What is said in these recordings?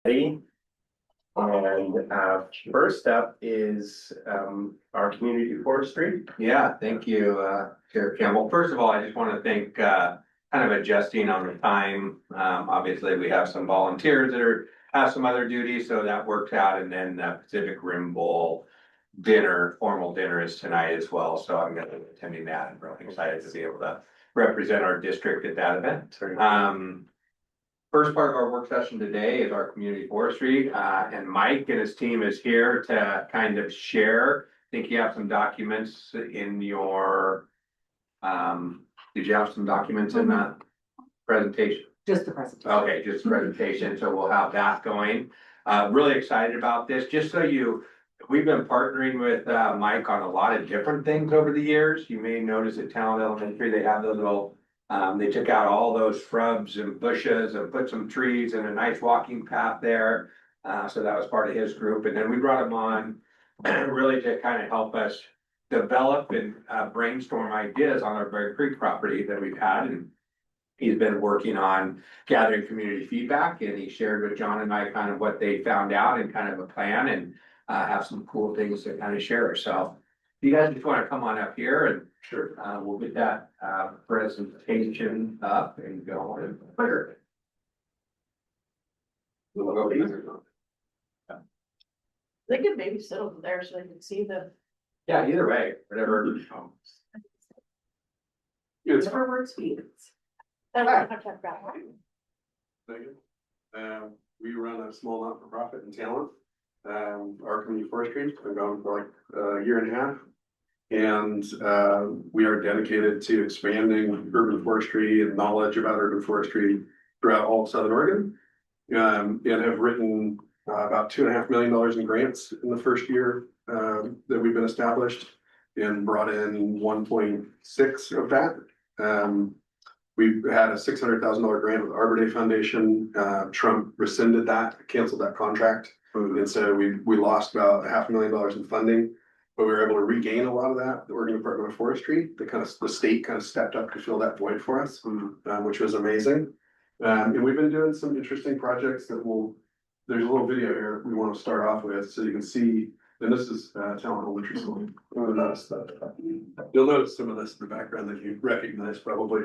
And first up is our community forestry. Yeah, thank you, Chair Campbell. First of all, I just want to thank kind of adjusting on the time. Obviously, we have some volunteers that have some other duties, so that works out. And then the Pacific Rim Bowl dinner, formal dinner is tonight as well. So I'm going to be attending that. I'm really excited to be able to represent our district at that event. First part of our work session today is our community forestry, and Mike and his team is here to kind of share. I think you have some documents in your, did you have some documents in the presentation? Just the presentation. Okay, just presentation, so we'll have that going. Really excited about this, just so we've been partnering with Mike on a lot of different things over the years. You may notice at Talent Elementary, they have the little they took out all those shrubs and bushes and put some trees and a nice walking path there. So that was part of his group. And then we brought him on really to kind of help us develop and brainstorm ideas on our Bear Creek property that we've had. And he's been working on gathering community feedback, and he shared with John and I kind of what they found out and kind of a plan, and have some cool things to kind of share. So you guys just want to come on up here, and sure, we'll get that presentation up and go on and clear. We'll go easier. They could maybe sit over there so they can see the. Yeah, either way, whatever. Whatever works for you. I don't have to talk about it. We run a small not-for-profit in Talent. Our community forestry has been going for like a year and a half. And we are dedicated to expanding urban forestry and knowledge about urban forestry throughout all of Southern Oregon. And have written about $2.5 million in grants in the first year that we've been established, and brought in 1.6 of that. We've had a $600,000 grant with Arbor Day Foundation. Trump rescinded that, canceled that contract. And so we lost about $500,000 in funding. But we were able to regain a lot of that. The Oregon Department of Forestry, the state kind of stepped up to fill that void for us, which was amazing. And we've been doing some interesting projects that there's a little video here we want to start off with, so you can see. And this is Talent Elementary School. You'll notice some of this in the background that you recognize probably.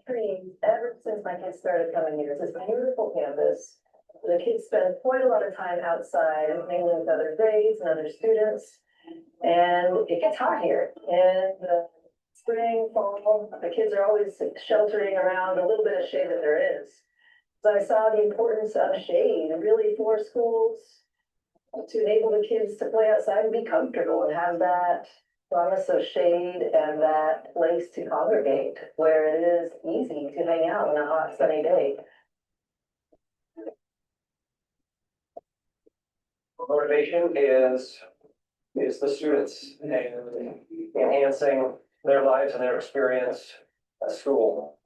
Trees ever since my kids started coming here. It's this beautiful campus. The kids spend quite a lot of time outside and mingling with other grades and other students. And it gets hot here. And the spring, fall, the kids are always sheltering around a little bit of shade that there is. So I saw the importance of shade really for schools, to enable the kids to play outside and be comfortable and have that promise of shade and that place to congregate where it is easy to hang out on a hot sunny day. Motivation is the students and enhancing their lives and their experience at school.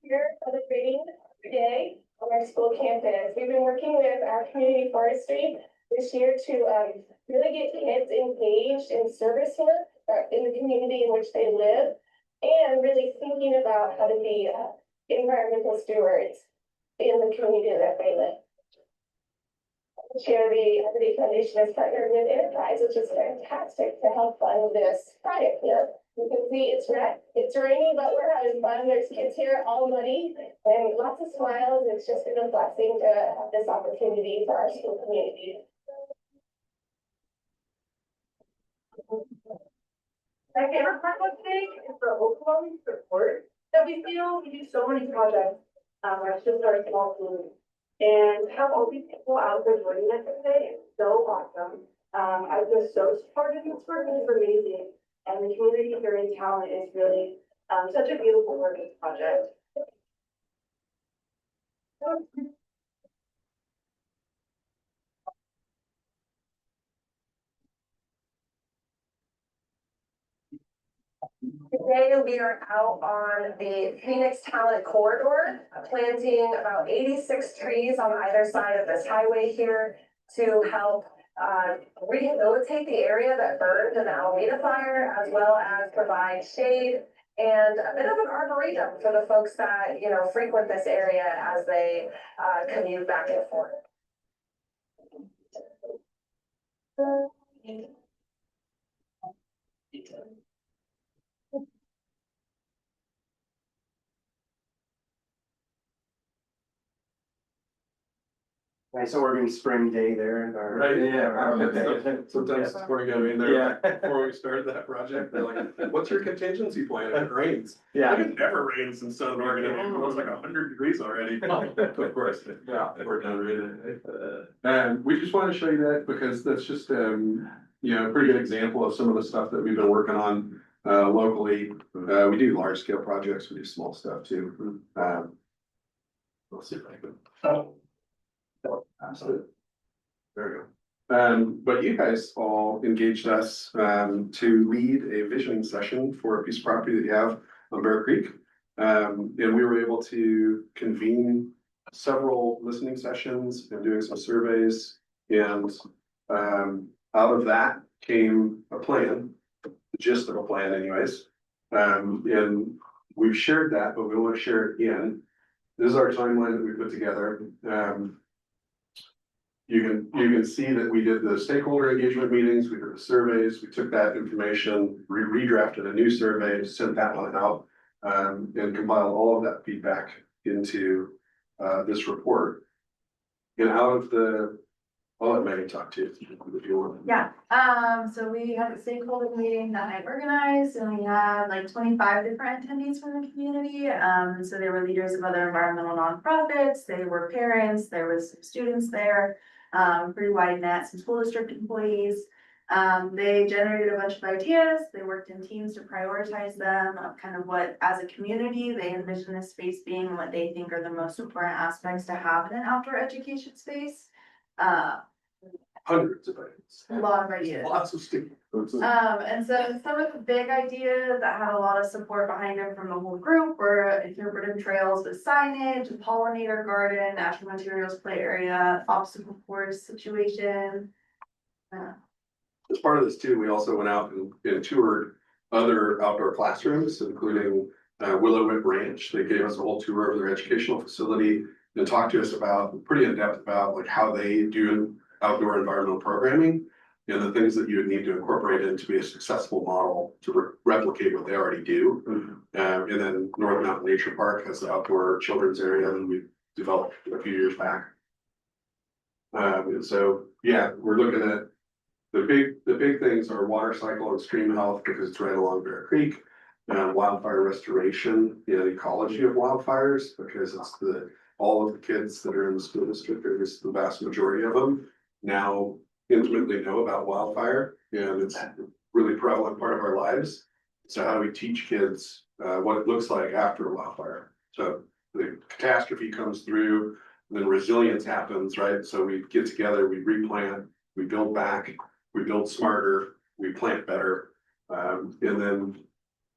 Here celebrating today on our school campus. We've been working with our community forestry this year to really get kids engaged in service work in the community in which they live, and really thinking about how to be environmental stewards in the community that they live. This year, the Arbor Day Foundation has partnered with Enterprise, which is fantastic, to help fund this project here. You can see it's raining, but we're having fun. There's kids here, all muddy, and lots of smiles. It's just been a blessing to have this opportunity for our school community. My favorite part of today is the overwhelming support that we feel. We do so many projects. Our students are small teams, and to have all these people out there joining us today is so awesome. I've been so supported in this work. It's amazing. And the community here in Talent is really such a beautiful work project. Today, we are out on the Phoenix Talent Corridor, planting about 86 trees on either side of this highway here to help rehabilitate the area that burned in the Alameda fire, as well as provide shade and a bit of an arboretum for the folks that, you know, frequent this area as they commute back and forth. Nice Oregon spring day there in our. Right, yeah. Sometimes before we go in there, Yeah. before we started that project, they're like, what's your contingency plan if it rains? Yeah. Like, it never rains in Southern Oregon, anymore. It's like 100 degrees already. Of course, Yeah. we're done reading it. We just want to show you that because that's just, you know, a pretty good example of some of the stuff that we've been working on, locally. We do large scale projects, we do small stuff too. Let's see if I can. Absolutely. There we go. But you guys all engaged us to lead a visioning session for a piece of property that you have on Bear Creek. And we were able to convene several listening sessions and doing some surveys. And out of that came a plan, the gist of a plan anyways. And we've shared that, but we want to share it again. This is our timeline that we put together. You can see that we did the stakeholder engagement meetings, we did the surveys, we took that information, redrafted a new survey, sent that one out. And compiled all of that feedback into this report. And out of the, I'll let Megan talk to you if you want. Yeah, so we had a stakeholder meeting that I organized and we had like 25 different attendees from the community. So there were leaders of other environmental nonprofits, they were parents, there was some students there, pretty wide net, some school district employees. They generated a bunch of ideas, they worked in teams to prioritize them of kind of what, as a community, they envision this space being and what they think are the most important aspects to have in an outdoor education space. Hundreds of items. A lot of ideas. Lots of stuff. And so some of the big ideas that had a lot of support behind them from the whole group were interpretive trails with signage, a pollinator garden, natural materials play area, obstacle course situation. As part of this too, we also went out and toured other outdoor classrooms, including Willow Whip Ranch. They gave us a whole tour of their educational facility and talked to us about, pretty in depth about like how they do outdoor environmental programming and the things that you would need to incorporate in to be a successful model to replicate what they already do. And then North Mountain Nature Park has the outdoor children's area that we developed a few years back. And so, yeah, we're looking at the big things are water cycle and stream health because it's right along Bear Creek. Wildfire restoration, the ecology of wildfires, because it's all of the kids that are in the school district, or just the vast majority of them, now intimately know about wildfire, and it's a really prevalent part of our lives. So how do we teach kids what it looks like after a wildfire? So the catastrophe comes through, then resilience happens, right? So we get together, we replant, we build back, we build smarter, we plant better. And then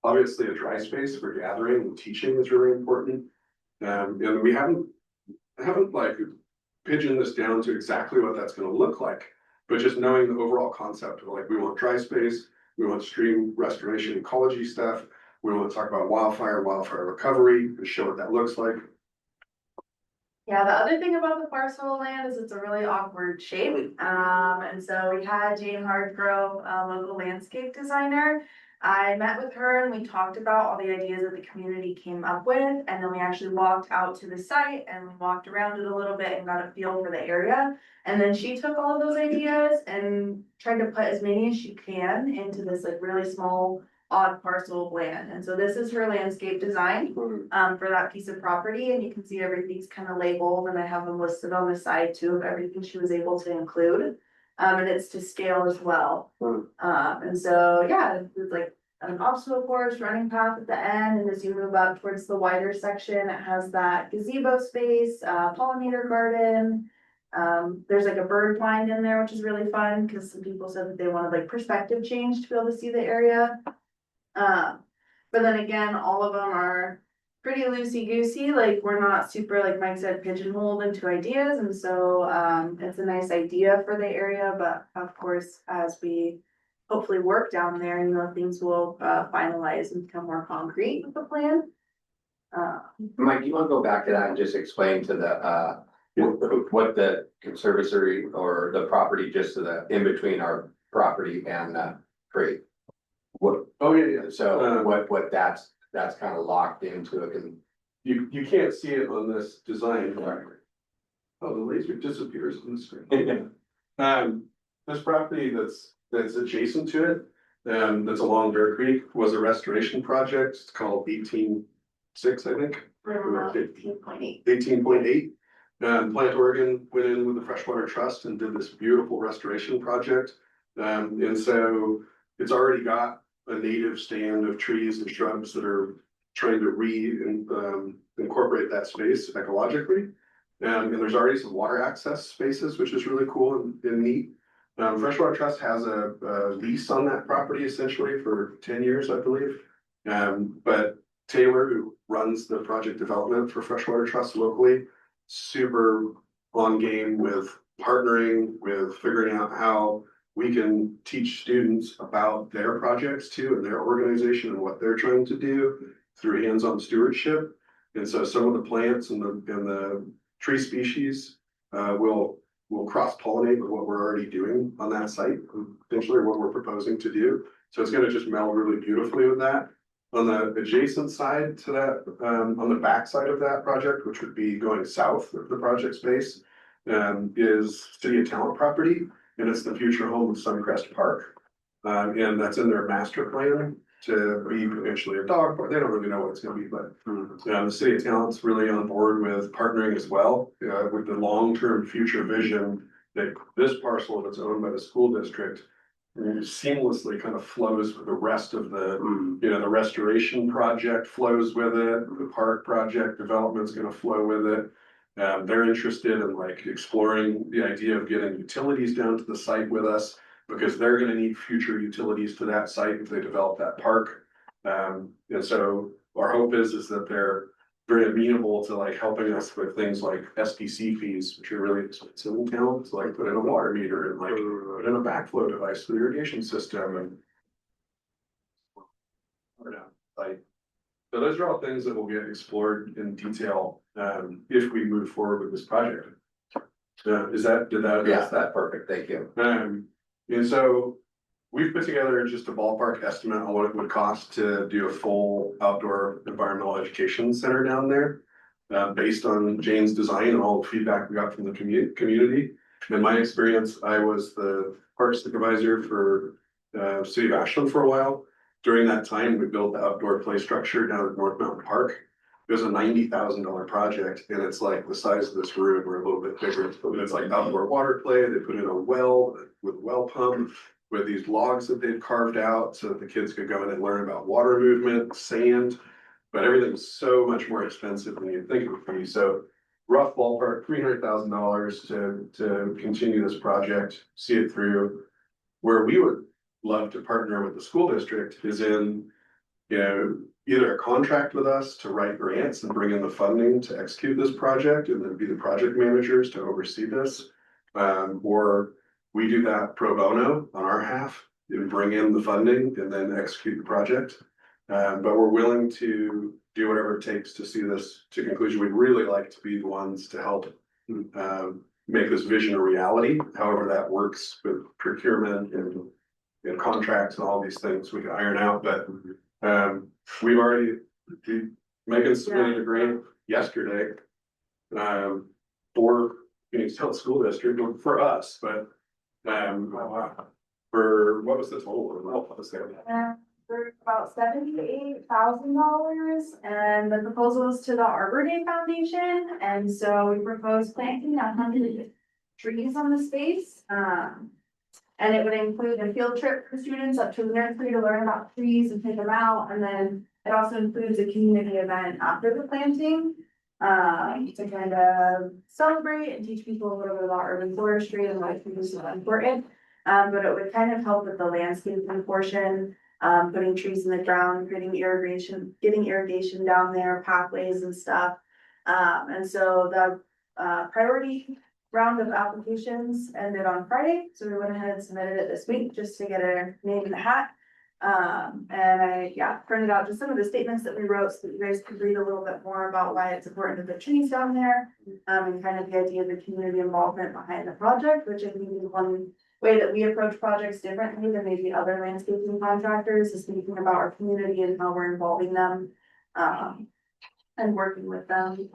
obviously a dry space for gathering and teaching is really important. And we haven't like pigeoned this down to exactly what that's going to look like, but just knowing the overall concept of like, we want dry space, we want stream restoration ecology stuff, we want to talk about wildfire recovery, and show what that looks like. Yeah, the other thing about the parcel of land is it's a really awkward shape. And so we had Jane Hardgrove, a local landscape designer. I met with her and we talked about all the ideas that the community came up with. And then we actually walked out to the site and we walked around it a little bit and got a feel for the area. And then she took all of those ideas and tried to put as many as she can into this like really small odd parcel of land. And so this is her landscape design for that piece of property, and you can see everything's kind of labeled, and I have them listed on the side too of everything she was able to include. And it's to scale as well. And so yeah, it's like an obstacle course, running path at the end, and as you move up towards the wider section, it has that gazebo space, pollinator garden. There's like a bird blind in there, which is really fun, because some people said that they wanted like perspective change to be able to see the area. But then again, all of them are pretty loosey-goosey, like we're not super, like Mike said, pigeonholed into ideas, and so, it's a nice idea for the area, but of course, as we hopefully work down there, you know, things will, finalize and become more concrete with the plan. Mike, you wanna go back to that and just explain to the, what the conservatory or the property just to the, in between our property and, creek? What, Oh, yeah, yeah. so what that's kind of locked into it, and You can't see it on this design. Oh, the laser disappears on the screen. This property that's adjacent to it, that's along Bear Creek, was a restoration project. It's called 18.6, I think. 15.8. 18.8. Plant Oregon went in with the Freshwater Trust and did this beautiful restoration project. And so it's already got a native stand of trees and shrubs that are trying to incorporate that space ecologically. And there's already some water access spaces, which is really cool and neat. Freshwater Trust has a lease on that property essentially for 10 years, I believe. But Taylor, who runs the project development for Freshwater Trust locally, super on game with partnering, with figuring out how we can teach students about their projects too and their organization and what they're trying to do through hands-on stewardship. And so some of the plants and the tree species will cross-pollinate with what we're already doing on that site, potentially what we're proposing to do. So it's gonna just meld really beautifully with that. On the adjacent side to that, on the back side of that project, which would be going south of the project space, is City of Talent property, and it's the future home of Suncrest Park. And that's in their master plan to be potentially a dog park. They don't really know what it's gonna be, but the City of Talent's really on board with partnering as well, with the long-term future vision that this parcel that's owned by the school district seamlessly kind of flows with the rest of the, you know, the restoration project flows with it, the park project development's gonna flow with it. They're interested in like exploring the idea of getting utilities down to the site with us, because they're gonna need future utilities to that site if they develop that park. And so our hope is that they're very amenable to like helping us with things like SPC fees, which are really expensive in town, to like put in a water meter and like put in a backflow device for the irrigation system and. Like, so those are all things that will get explored in detail, if we move forward with this project. Did that yes, that's perfect, thank you. And so we've put together just a ballpark estimate on what it would cost to do a full outdoor environmental education center down there. Based on Jane's design and all the feedback we got from the community. In my experience, I was the park supervisor for City of Ashland for a while. During that time, we built the outdoor play structure down at North Mountain Park. It was a $90,000 project, and it's like the size of this room or a little bit bigger. And it's like outdoor water play. They put in a well with well pump with these logs that they'd carved out so that the kids could go in and learn about water movement, sand. But everything's so much more expensive than you'd think it would be. So rough ballpark, $300,000 to continue this project, see it through. Where we would love to partner with the school district is in, you know, either a contract with us to write grants and bring in the funding to execute this project and then be the project managers to oversee this. Or we do that pro bono on our half and bring in the funding and then execute the project. But we're willing to do whatever it takes to see this to conclusion. We'd really like to be the ones to help make this vision a reality. However that works with procurement and contracts and all these things we can iron out. But we've already, Megan submitted a grant yesterday for Phoenix Hill School District, for us, but for what was the total? What was that? For about $78,000, and the proposal is to the Arbor Day Foundation, and so we propose planting 100 trees on the space. And it would include a field trip for students up to the nursery to learn about trees and pick them out. And then it also includes a community event after the planting. To kind of celebrate and teach people a little bit about urban forestry and why trees are important. But it would kind of help with the landscaping portion, putting trees in the ground, getting irrigation down there, pathways and stuff. And so the priority round of applications ended on Friday, so we went ahead and submitted it this week just to get a name in the hat. And I, printed out just some of the statements that we wrote so that you guys could read a little bit more about why it's important to put trees down there. And kind of the idea of the community involvement behind the project, which I think is one way that we approach projects differently than maybe other landscaping contractors, is thinking about our community and how we're involving them, and working with them.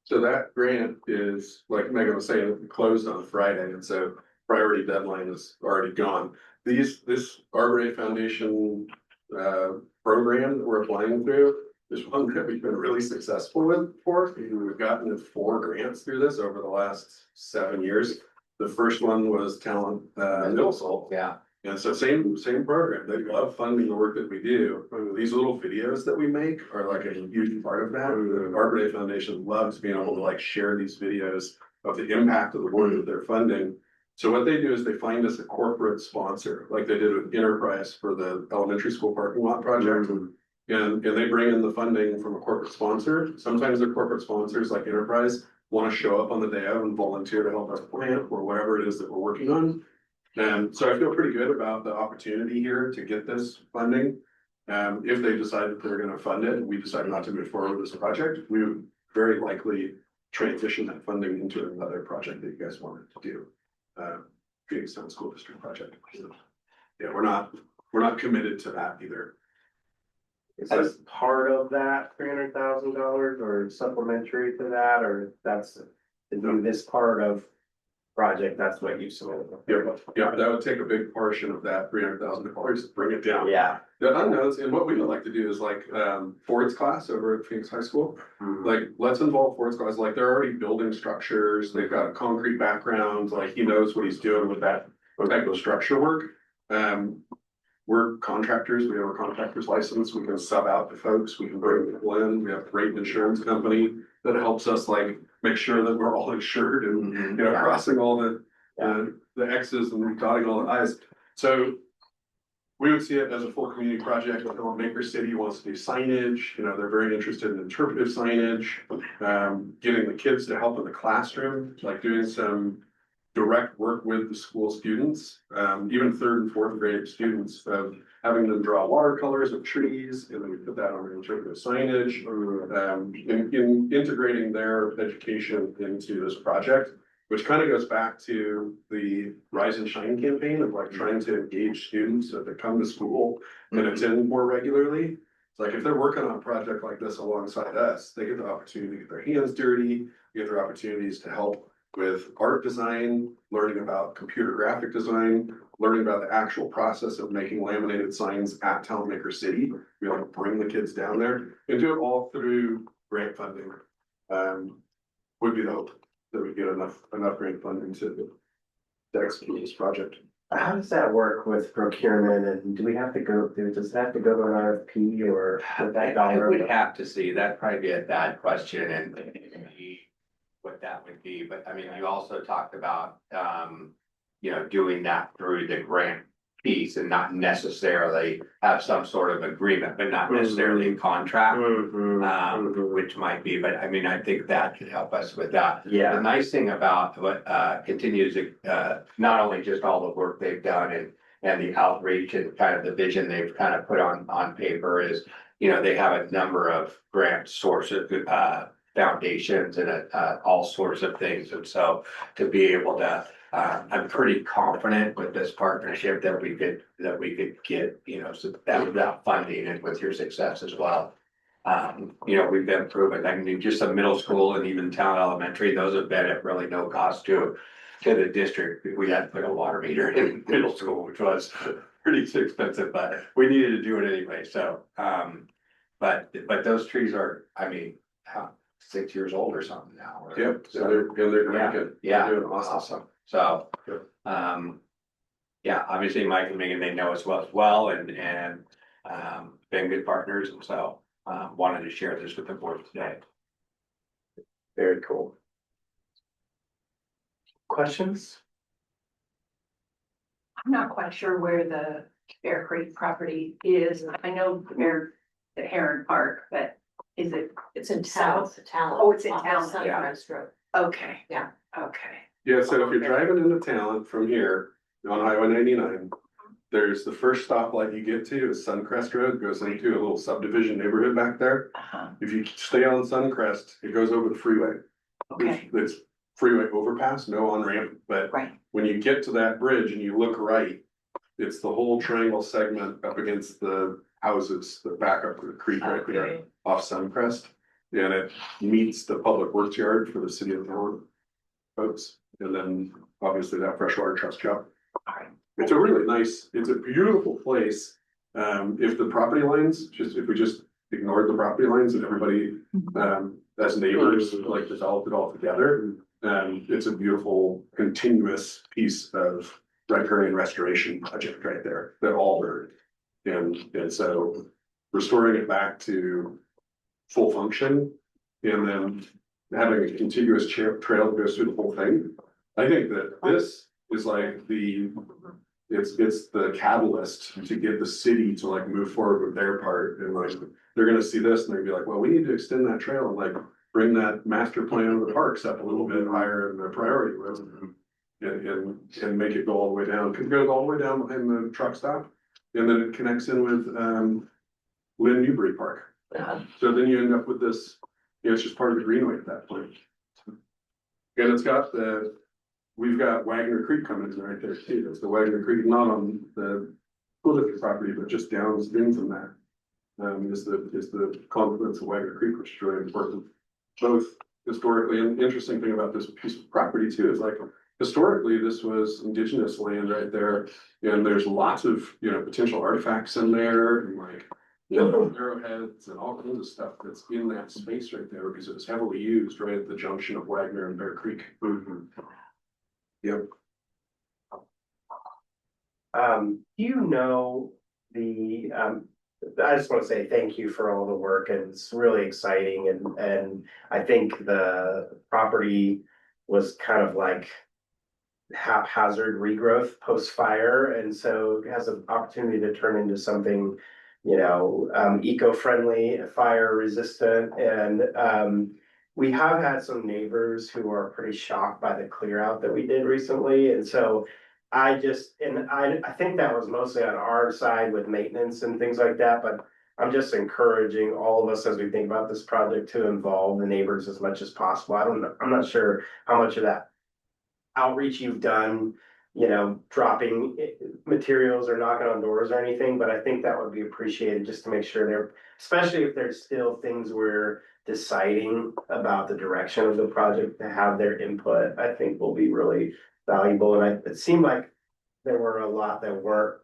So that grant is, like Megan was saying, it closed on Friday, and so priority deadline is already gone. This Arbor Day Foundation program that we're applying through is one that we've been really successful with we've gotten 4 grants through this over the last 7 years. The first one was Talent Middle School. Yeah. And so same program. They love funding the work that we do. These little videos that we make are like a huge part of that. The Arbor Day Foundation loves being able to like share these videos of the impact of the work that they're funding. So what they do is they find us a corporate sponsor, like they did with Enterprise for the elementary school parking lot project. And they bring in the funding from a corporate sponsor. Sometimes the corporate sponsors like Enterprise want to show up on the day of and volunteer to help us plant or whatever it is that we're working on. And so I feel pretty good about the opportunity here to get this funding. If they decide that they're gonna fund it, and we decide not to move forward with this project, we would very likely transition that funding into another project that you guys wanted to do. Phoenix Town School District project. So, yeah, we're not committed to that either. Is this part of that $300,000 or supplementary to that, or that's to do this part of project, that's what you submitted? Yeah, that would take a big portion of that $300,000 to bring it down. Yeah. The unknowns, and what we would like to do is like Ford's class over at Phoenix High School. Like, let's involve Ford's class, like they're already building structures, they've got a concrete background, like he knows what he's doing with that type of structure work. We're contractors, we have a contractor's license, we can sub out to folks, we can bring people in, we have a great insurance company that helps us like make sure that we're all insured and, you know, crossing all the X's and dotting all the I's. So we would see it as a full community project. Like Maker City wants to do signage, you know, they're very interested in interpretive signage, getting the kids to help in the classroom, like doing some direct work with the school students, even 3rd and 4th grade students, of having them draw watercolors of trees, and then we put that on interpretive signage, in integrating their education into this project, which kind of goes back to the Rise and Shine campaign of like trying to engage students so they come to school and attend more regularly. It's like if they're working on a project like this alongside us, they get the opportunity to get their hands dirty, get their opportunities to help with art design, learning about computer graphic design, learning about the actual process of making laminated signs at Talent Maker City. We like bring the kids down there and do it all through grant funding. Would be the hope that we get enough grant funding to execute this project. How does that work with procurement, and do we have to go, does it have to go to an RFP or? I would have to see, that'd probably be a bad question and what that would be, but I mean, you also talked about, you know, doing that through the grant piece and not necessarily have some sort of agreement, but not necessarily a contract. Which might be, but I mean, I think that could help us with that. Yeah. The nice thing about what continues, not only just all the work they've done and the outreach and kind of the vision they've kind of put on paper is, you know, they have a number of grant sources, foundations and all sorts of things. And so to be able to, I'm pretty confident with this partnership that we could get, you know, so that funding and with your success as well. You know, we've been proven, I mean, just a middle school and even Town Elementary, those have been at really no cost to the district. We had to put a water meter in middle school, which was pretty expensive, but we needed to do it anyway. So, but those trees are, I mean, 6 years old or something now. Yep, so they're Yeah, good. yeah, They're doing awesome. So, yeah, obviously Mike and Megan, they know us well and, been good partners, and so, wanted to share this with the board today. Very cool. Questions? I'm not quite sure where the Bear Creek property is. I know the Heron Park, but is it? It's in South? Talent. Oh, it's in off of Talent. Sunrise Road. Okay. Yeah. Okay. Yeah, so if you're driving into Talent from here on Highway 99, there's the first stoplight you get to is Suncrest Road, goes into a little subdivision neighborhood back there. Uh-huh. If you stay on Suncrest, it goes over the freeway. Okay. It's freeway overpass, no on ramp, but Right. when you get to that bridge and you look right, it's the whole triangle segment up against the houses that back up to the creek right there Okay. off Suncrest. And it meets the public works yard for the city of Talent folks. And then obviously that freshwater trust shop. All right. It's a really nice, it's a beautiful place. If the property lines, if we just ignored the property lines and everybody, as neighbors, like developed it all together. It's a beautiful continuous piece of riparian restoration project right there, that all bird. And so restoring it back to full function and then having a contiguous trail that goes through the whole thing. I think that this is like it's the catalyst to get the city to like move forward with their part, and like they're gonna see this and they're gonna be like, well, we need to extend that trail and like bring that master plan of the parks up a little bit higher in the priority list. And make it go all the way down, because it goes all the way down behind the truck stop, and then it connects in with Lynn Newbury Park. So then you end up with this, it's just part of the greenway at that point. And it's got we've got Wagner Creek coming in right there too. It's the Wagner Creek, not on the school district property, but just downstream from that. Is the confluence of Wagner Creek, which is really important, both historically, and the interesting thing about this piece of property too is like historically this was indigenous land right there, and there's lots of potential artifacts in there, and like arrowheads and all kinds of stuff that's in that space right there because it was heavily used right at the junction of Wagner and Bear Creek. Yep. I just want to say thank you for all the work, and it's really exciting, and I think the property was kind of like haphazard regrowth post-fire, and so it has an opportunity to turn into something, eco-friendly, fire resistant, and we have had some neighbors who are pretty shocked by the clear out that we did recently, and so I think that was mostly on our side with maintenance and things like that, but I'm just encouraging all of us as we think about this project to involve the neighbors as much as possible. I'm not sure how much of that outreach you've done, dropping materials or knocking on doors or anything, but I think that would be appreciated just to make sure especially if there's still things we're deciding about the direction of the project, to have their input, I think will be really valuable. And it seemed like there were a lot that weren't,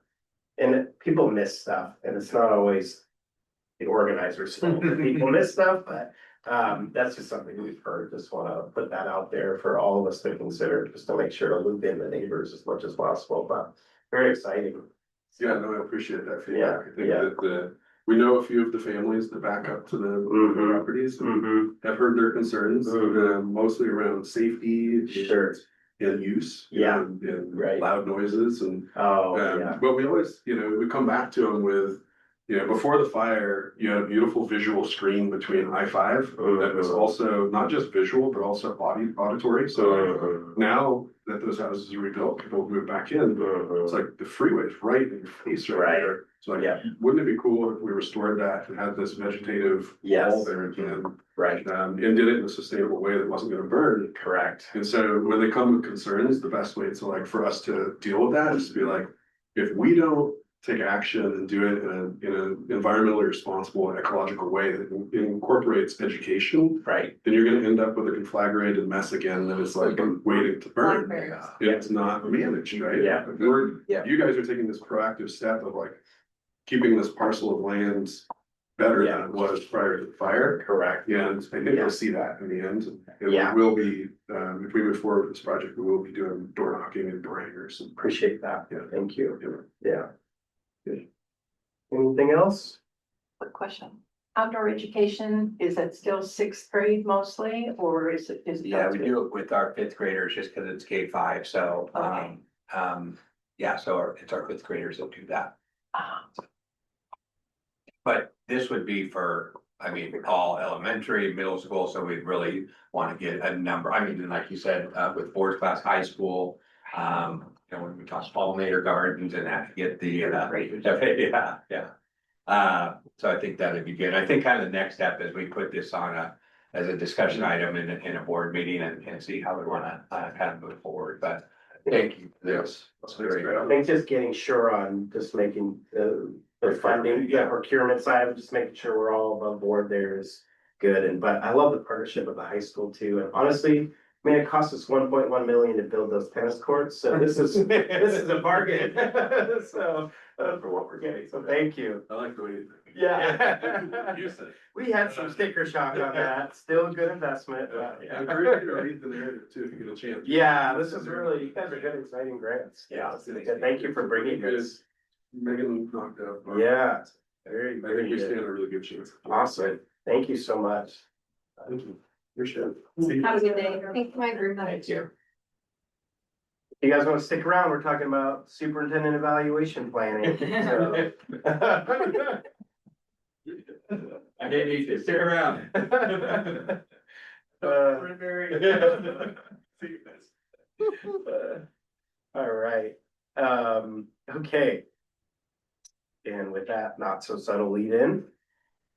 and people miss stuff, and it's not always the organizers' fault that people miss stuff, but that's just something we've heard. Just want to put that out there for all of us to consider, just to make sure to loop in the neighbors as much as possible, but very exciting. Yeah, no, I appreciate that feedback. I think Yeah. that we know a few of the families that back up to the properties and have heard their concerns, mostly around safety. Sure. And use. Yeah. And Right. loud noises and. Yeah. But we always, we come back to them with, before the fire, you had a beautiful visual screen between I-5 that was also not just visual, but also auditory. So now that those houses are rebuilt, people move back in. It's like the freeway's right in your face right there. So like, wouldn't it be cool if we restored that and had this vegetative wall there again? Right. And did it in a sustainable way that wasn't gonna burn. Correct. And so when they come with concerns, the best way to like, for us to deal with that is to be like, if we don't take action and do it in an environmentally responsible and ecological way that incorporates education, Right. then you're gonna end up with a conflagrated mess again that is like waiting to burn. Blackberries. It's not managed, right? Yeah. You guys are taking this proactive step of like keeping this parcel of land better Yeah. than it was prior to the fire. Correct. And I think Yeah. we'll see that in the end. And Yeah. we will be, if we move forward with this project, we will be doing door knocking and door hangers. Appreciate that. Yeah. Thank you. Yeah. Good. Anything else? Quick question. Outdoor education, is that still sixth grade mostly, or is it? Yeah, we do it with our fifth graders just because it's K-5, so, Okay. yeah, so it's our fifth graders that do that. Ah, But this would be for, I mean, all elementary, middle school, so we'd really want to get a number, I mean, like you said, with fourth class high school. You know, when we talk pollinator gardens and that, get the, yeah. So I think that'd be good. I think kind of the next step is we put this on as a discussion item in a board meeting and see how we wanna, kind of move forward, but thank you for this. It's very- I think just getting sure on just making the funding, yeah, procurement side, of just making sure we're all above board there is good. And but I love the partnership with the high school too. And honestly, I mean, it cost us 1.1 million to build those tennis courts, so this is a bargain. So for what we're getting, so thank you. I like the way you think. Yeah. You said. We had some sticker shock on that, still a good investment, but I yeah. encourage you to read the narrative too, if you get a chance. Yeah, this is really, you guys are good, exciting grants. Yeah. It's good. Thank you for bringing this. Megan knocked out. Yeah, very, I very think we stand good. a really good chance. Awesome. Thank you so much. Thank you. Appreciate Have a it. good day. Thank my group. Thank you. You guys want to stick around? We're talking about superintendent evaluation planning. So. I didn't need to sit around. All right, okay. And with that, not so subtle lead in.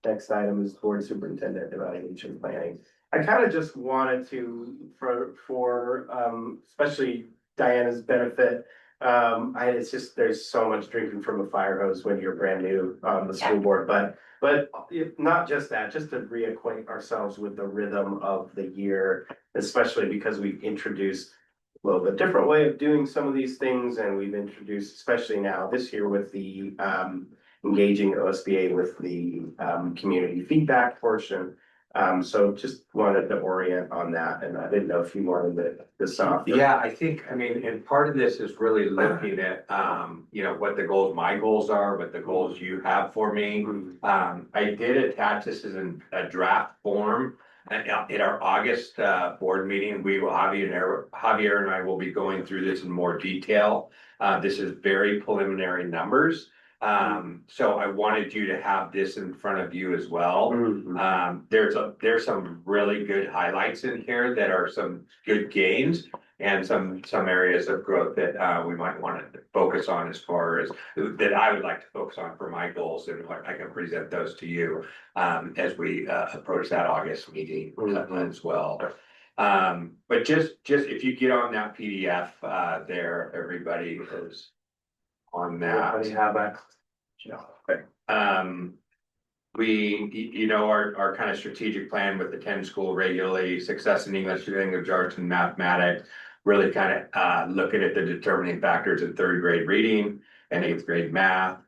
Next item is board superintendent evaluation planning. I kind of just wanted to, especially Diana's benefit. It's just, there's so much drinking from a fire hose when you're brand new on the school board, but if not just that, just to reacquaint ourselves with the rhythm of the year, especially because we've introduced a little bit different way of doing some of these things, and we've introduced, especially now this year with the engaging OSBA with the community feedback portion. So just wanted to orient on that, and I didn't know if you wanted this off. Yeah, I think, I mean, and part of this is really looking at, you know, what the goals, my goals are, what the goals you have for me. I did attach this as a draft form. In our August board meeting, Javier and I will be going through this in more detail. This is very preliminary numbers. So I wanted you to have this in front of you as well. There's some really good highlights in here that are some good gains and some areas of growth that we might want to focus on as far as that I would like to focus on for my goals, and I can present those to you as we approach that August meeting as well. But just if you get on that PDF there, everybody is on that. Everybody have that? You know, our kind of strategic plan with the 10 school regularly, success in English, language arts and mathematics, really kind of looking at the determining factors in third grade reading and eighth grade math,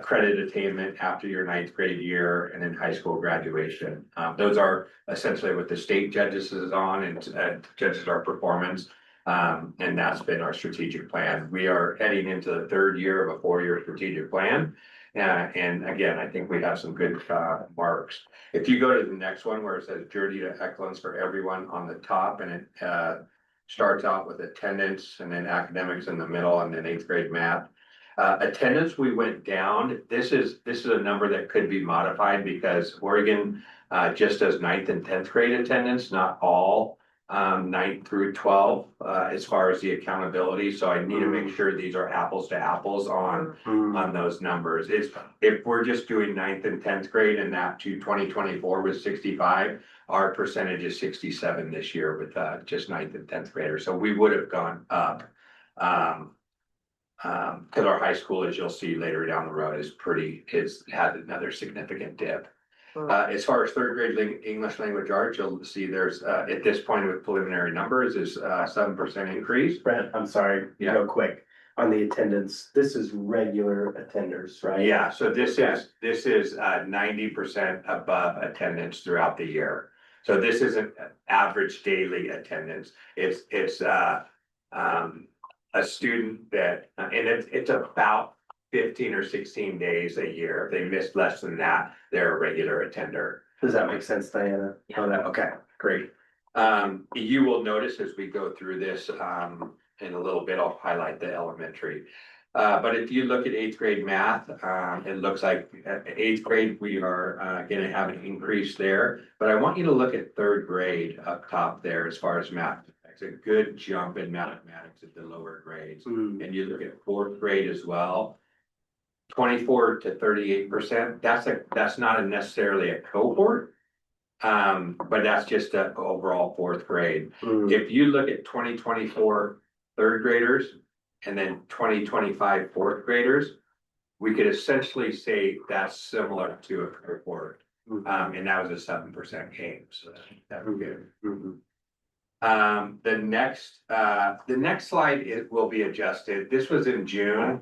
credit attainment after your ninth grade year, and then high school graduation. Those are essentially what the state judges is on and judges our performance. And that's been our strategic plan. We are heading into the third year of a 4-year strategic plan. And again, I think we have some good marks. If you go to the next one where it says journey to excellence for everyone on the top, and it starts out with attendance and then academics in the middle and then eighth grade math. Attendance, we went down. This is a number that could be modified because Oregon just does 9th and 10th grade attendance, not all 9th through 12 as far as the accountability. So I need to make sure these are apples to apples on those numbers. If we're just doing 9th and 10th grade and that to 2024 was 65, our percentage is 67 this year with just 9th and 10th graders. So we would have gone up. Because our high school, as you'll see later down the road, had another significant dip. As far as third grade English language arts, you'll see there's at this point with preliminary numbers is 7% increase. Brent, I'm sorry, Yeah. real quick. on the attendance, this is regular attenders, right? Yeah, so this Okay. is 90% above attendance throughout the year. So this isn't average daily attendance. It's a student that, and it's about 15 or 16 days a year. If they miss less than that, they're a regular attender. Does that make sense, Diana? How that, okay, great. You will notice as we go through this, in a little bit, I'll highlight the elementary. But if you look at eighth grade math, it looks like at eighth grade, we are gonna have an increase there. But I want you to look at third grade up top there as far as math. It's a good jump in mathematics at the lower grades. Mm, And you look at fourth grade as well. 24 to 38%, that's not necessarily a cohort. But that's just a overall fourth grade. mm. If you look at 2024 third graders and then 2025 fourth graders, we could essentially say that's similar to a cohort. And that was a 7% gain, so that's good. Mhm. The next slide, it will be adjusted. This was in June,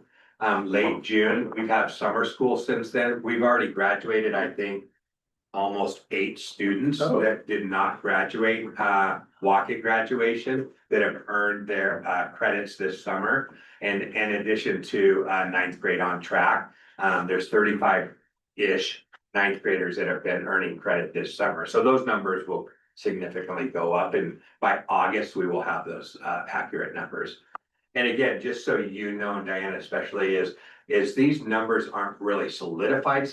late June. We've had summer school since then. We've already graduated, I think, almost 8 students Oh. that did not graduate, walk-in graduation, that have earned their credits this summer. And in addition to ninth grade on track, there's 35-ish ninth graders that have been earning credit this summer. So those numbers will significantly go up, and by August, we will have those accurate numbers. And again, just so you know, and Diana especially, is these numbers aren't really solidified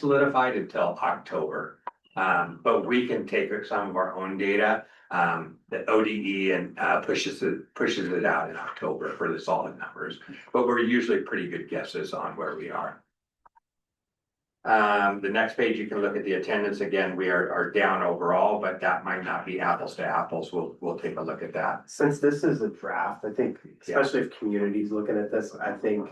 until October. But we can take some of our own data, the ODE, and pushes it out in October for the solid numbers. But we're usually pretty good guesses on where we are. The next page, you can look at the attendance. Again, we are down overall, but that might not be apples to apples. We'll take a look at that. Since this is a draft, I think, especially if community's looking at this, I think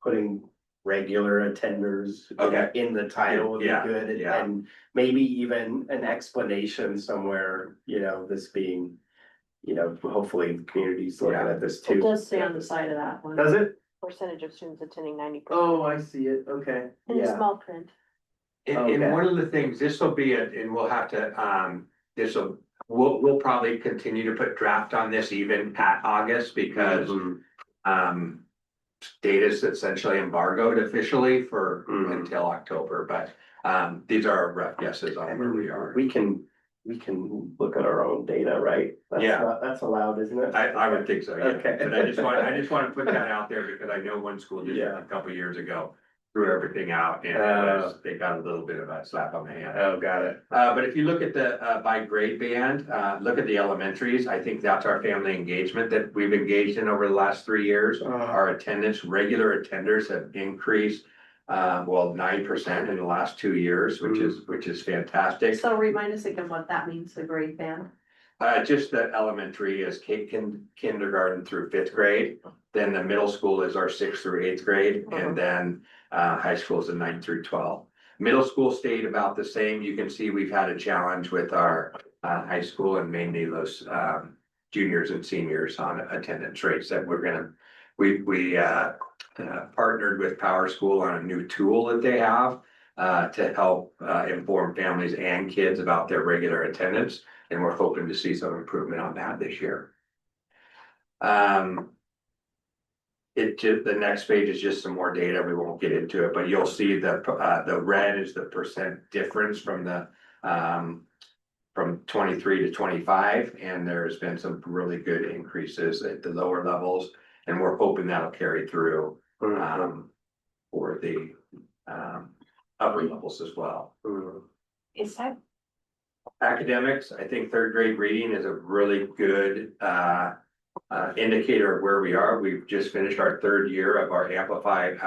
putting regular attenders Okay. in the title would be Yeah, good, and, yeah. and maybe even an explanation somewhere, this being, hopefully the community's looking Yeah. at this It too. does say on the side of that one, Does it? percentage of students attending 90%. Oh, I see it, okay, In yeah. small print. And Okay. one of the things, this will be, and we'll have to, we'll probably continue to put draft on this even at August, because Mhm. data is essentially embargoed officially for Mhm. until October, but these are rough guesses on where we are. We can look at our own data, right? Yeah. That's allowed, isn't it? I would think so, yeah. Okay. But I just want to put that out there, because I know one school district Yeah. a couple of years ago threw everything out, and they got a little bit of a slap on the hand. Oh, got it. But if you look at the by grade band, look at the elementaries, I think that's our family engagement that we've engaged in over the last 3 years. Our attendance, regular attenders have increased, 9% in the last 2 years, which is fantastic. So remind us again what that means, the grade band. Just the elementary is kindergarten through 5th grade, then the middle school is our 6th through 8th grade, and then high school is the 9th through 12th. Middle school stayed about the same. You can see we've had a challenge with our high school, and mainly those juniors and seniors on attendance rates that we partnered with Power School on a new tool that they have to help inform families and kids about their regular attendance. And we're hoping to see some improvement on that this year. The next page is just some more data. We won't get into it, but you'll see the red is the percent difference from from 23 to 25, and there's been some really good increases at the lower levels, and we're hoping that'll carry through for the upper levels as well. Is that, Academics, I think 3rd grade reading is a really good indicator of where we are. We've just finished our 3rd year of our amplified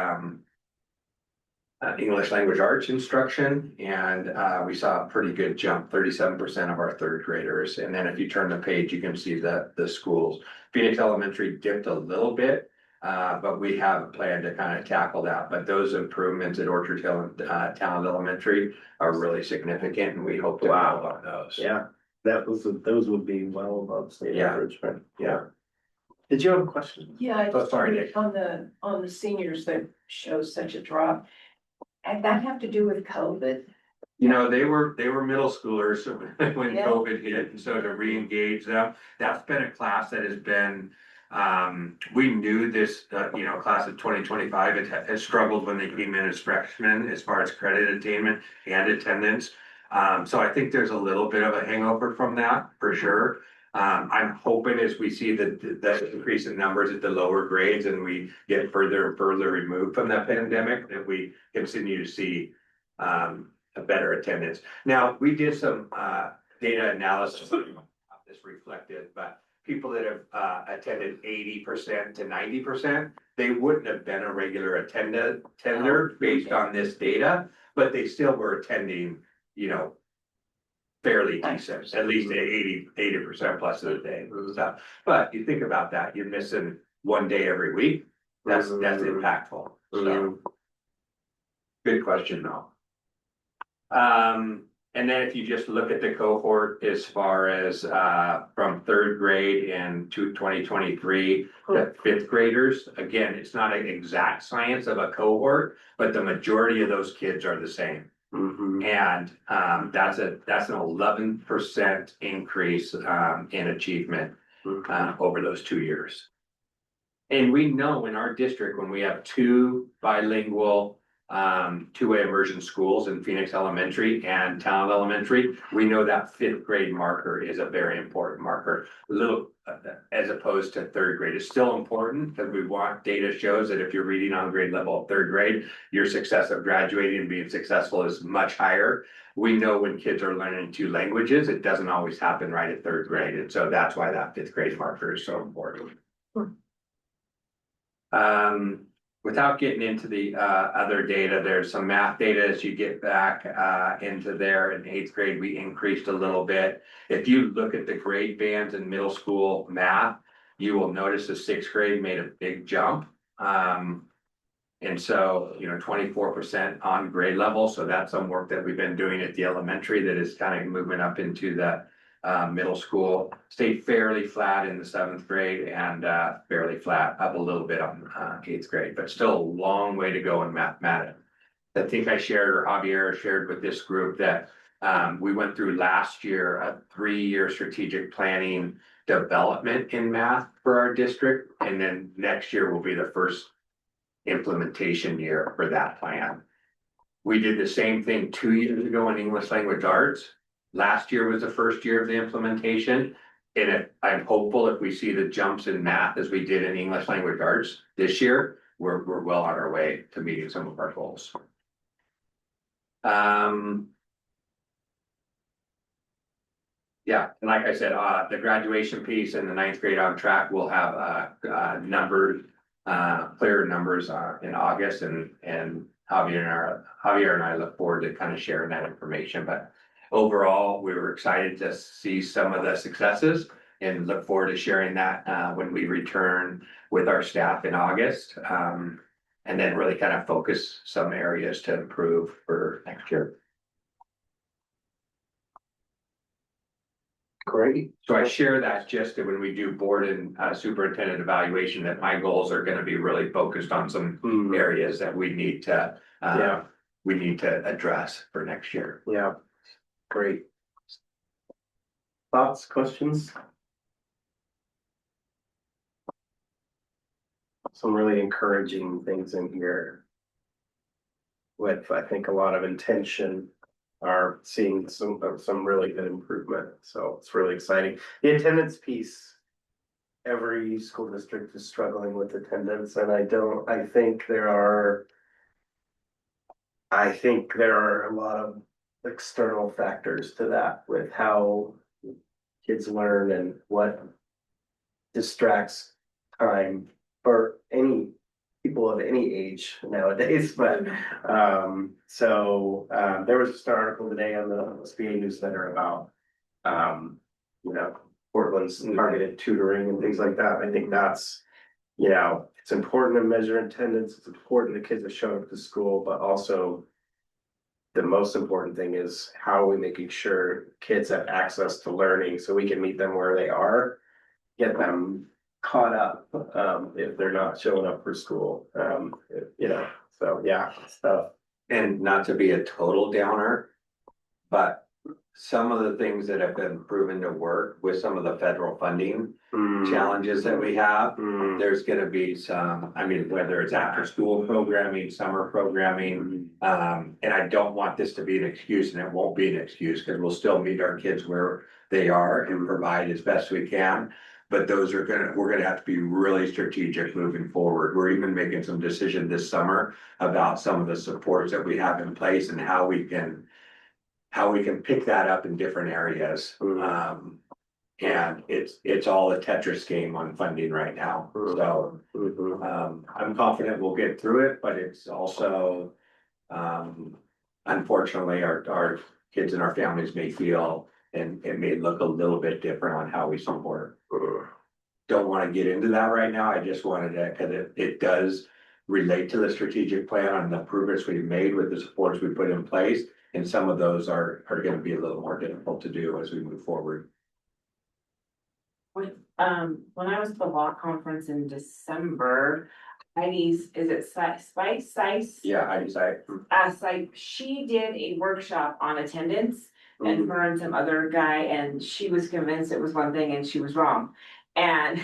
English language arts instruction, and we saw a pretty good jump, 37% of our 3rd graders. And then if you turn the page, you can see the schools. Phoenix Elementary dipped a little bit, but we have a plan to kind of tackle that. But those improvements at Orchard Hill and Talent Elementary are really significant, and we hope to build on those. Yeah, those would be well above state Yeah. average, but yeah. Did you have a question? Yeah, I Oh, just sorry, wondered on the seniors that shows such a drop. And that have to do with COVID? You know, they were middle schoolers when Yeah. COVID hit, and so to re-engage them, that's been a class that has been. We knew this, class of 2025 has struggled when they came in as freshmen as far as credit attainment and attendance. So I think there's a little bit of a hangover from that for sure. I'm hoping as we see the increase in numbers at the lower grades and we get further and further removed from that pandemic, that we continue to see a better attendance. Now, we did some data analysis of this reflected, but people that have attended 80% to 90%, they wouldn't have been a regular attender based on this data, but they still were attending, fairly decent, at least 80% plus of the day. So, but you think about that, you're missing one day every week. That's impactful. So good question though. And then if you just look at the cohort as far as from third grade and to 2023, the fifth graders, again, it's not an exact science of a cohort, but the majority of those kids are the same. And that's an 11% increase in achievement over those 2 years. And we know in our district, when we have two bilingual two-way immersion schools in Phoenix Elementary and Talent Elementary, we know that fifth grade marker is a very important marker. A little as opposed to third grade is still important because we want data shows that if you're reading on grade level of third grade, your success of graduating and being successful is much higher. We know when kids are learning two languages, it doesn't always happen right at third grade. And so that's why that fifth grade marker is so important. Without getting into the other data, there's some math data as you get back into there. In eighth grade, we increased a little bit. If you look at the grade bands in middle school math, you will notice the sixth grade made a big jump. And so, 24% on grade level. So that's some work that we've been doing at the elementary that is kind of moving up into the middle school. Stayed fairly flat in the seventh grade and fairly flat up a little bit on eighth grade, but still a long way to go in mathematics. I think I shared, or Javier shared with this group, that we went through last year a 3-year strategic planning development in math for our district, and then next year will be the first implementation year for that plan. We did the same thing 2 years ago in English language arts. Last year was the first year of the implementation. And I'm hopeful if we see the jumps in math as we did in English language arts this year, we're well on our way to meeting some of our goals. Yeah, and like I said, the graduation piece in the ninth grade on track, we'll have clear numbers in August, and Javier and I look forward to kind of sharing that information. But overall, we were excited to see some of the successes and look forward to sharing that when we return with our staff in August. And then really kind of focus some areas to improve for next year. Great. So I share that just that when we do board and superintendent evaluation, that my goals are going to be really focused on some areas that we need to address for next year. Yeah, great. Thoughts, questions? Some really encouraging things in here. With, I think, a lot of intention, are seeing some really good improvement. So it's really exciting. The attendance piece, every school district is struggling with attendance, and I think there are a lot of external factors to that with how kids learn and what distracts time for any people of any age nowadays. But there was just an article today on the SBA newsletter about Portland's targeted tutoring and things like that. I think that's, it's important to measure attendance. It's important the kids are showing up to school, but also the most important thing is how are we making sure kids have access to learning so we can meet them where they are, get them caught up, if they're not showing up for school, you know, so, yeah, stuff. And not to be a total downer, but some of the things that have been proven to work with some of the federal funding challenges that we have, there's gonna be some, I mean, whether it's after school programming, summer programming. And I don't want this to be an excuse, and it won't be an excuse, because we'll still meet our kids where they are and provide as best we can. But those are we're gonna have to be really strategic moving forward. We're even making some decision this summer about some of the supports that we have in place and how we can pick that up in different areas. And it's all a Tetris game on funding right now, so. I'm confident we'll get through it, but it's also, unfortunately, our kids and our families may feel, and it may look a little bit different on how we support. Don't wanna get into that right now, I just wanted to, cause it does relate to the strategic plan and the improvements we've made with the supports we put in place. And some of those are gonna be a little more difficult to do as we move forward. When I was at the law conference in December, Heidi's, is it Spice? Yeah, I decide. Like, she did a workshop on attendance, and her and some other guy, and she was convinced it was one thing and she was wrong. And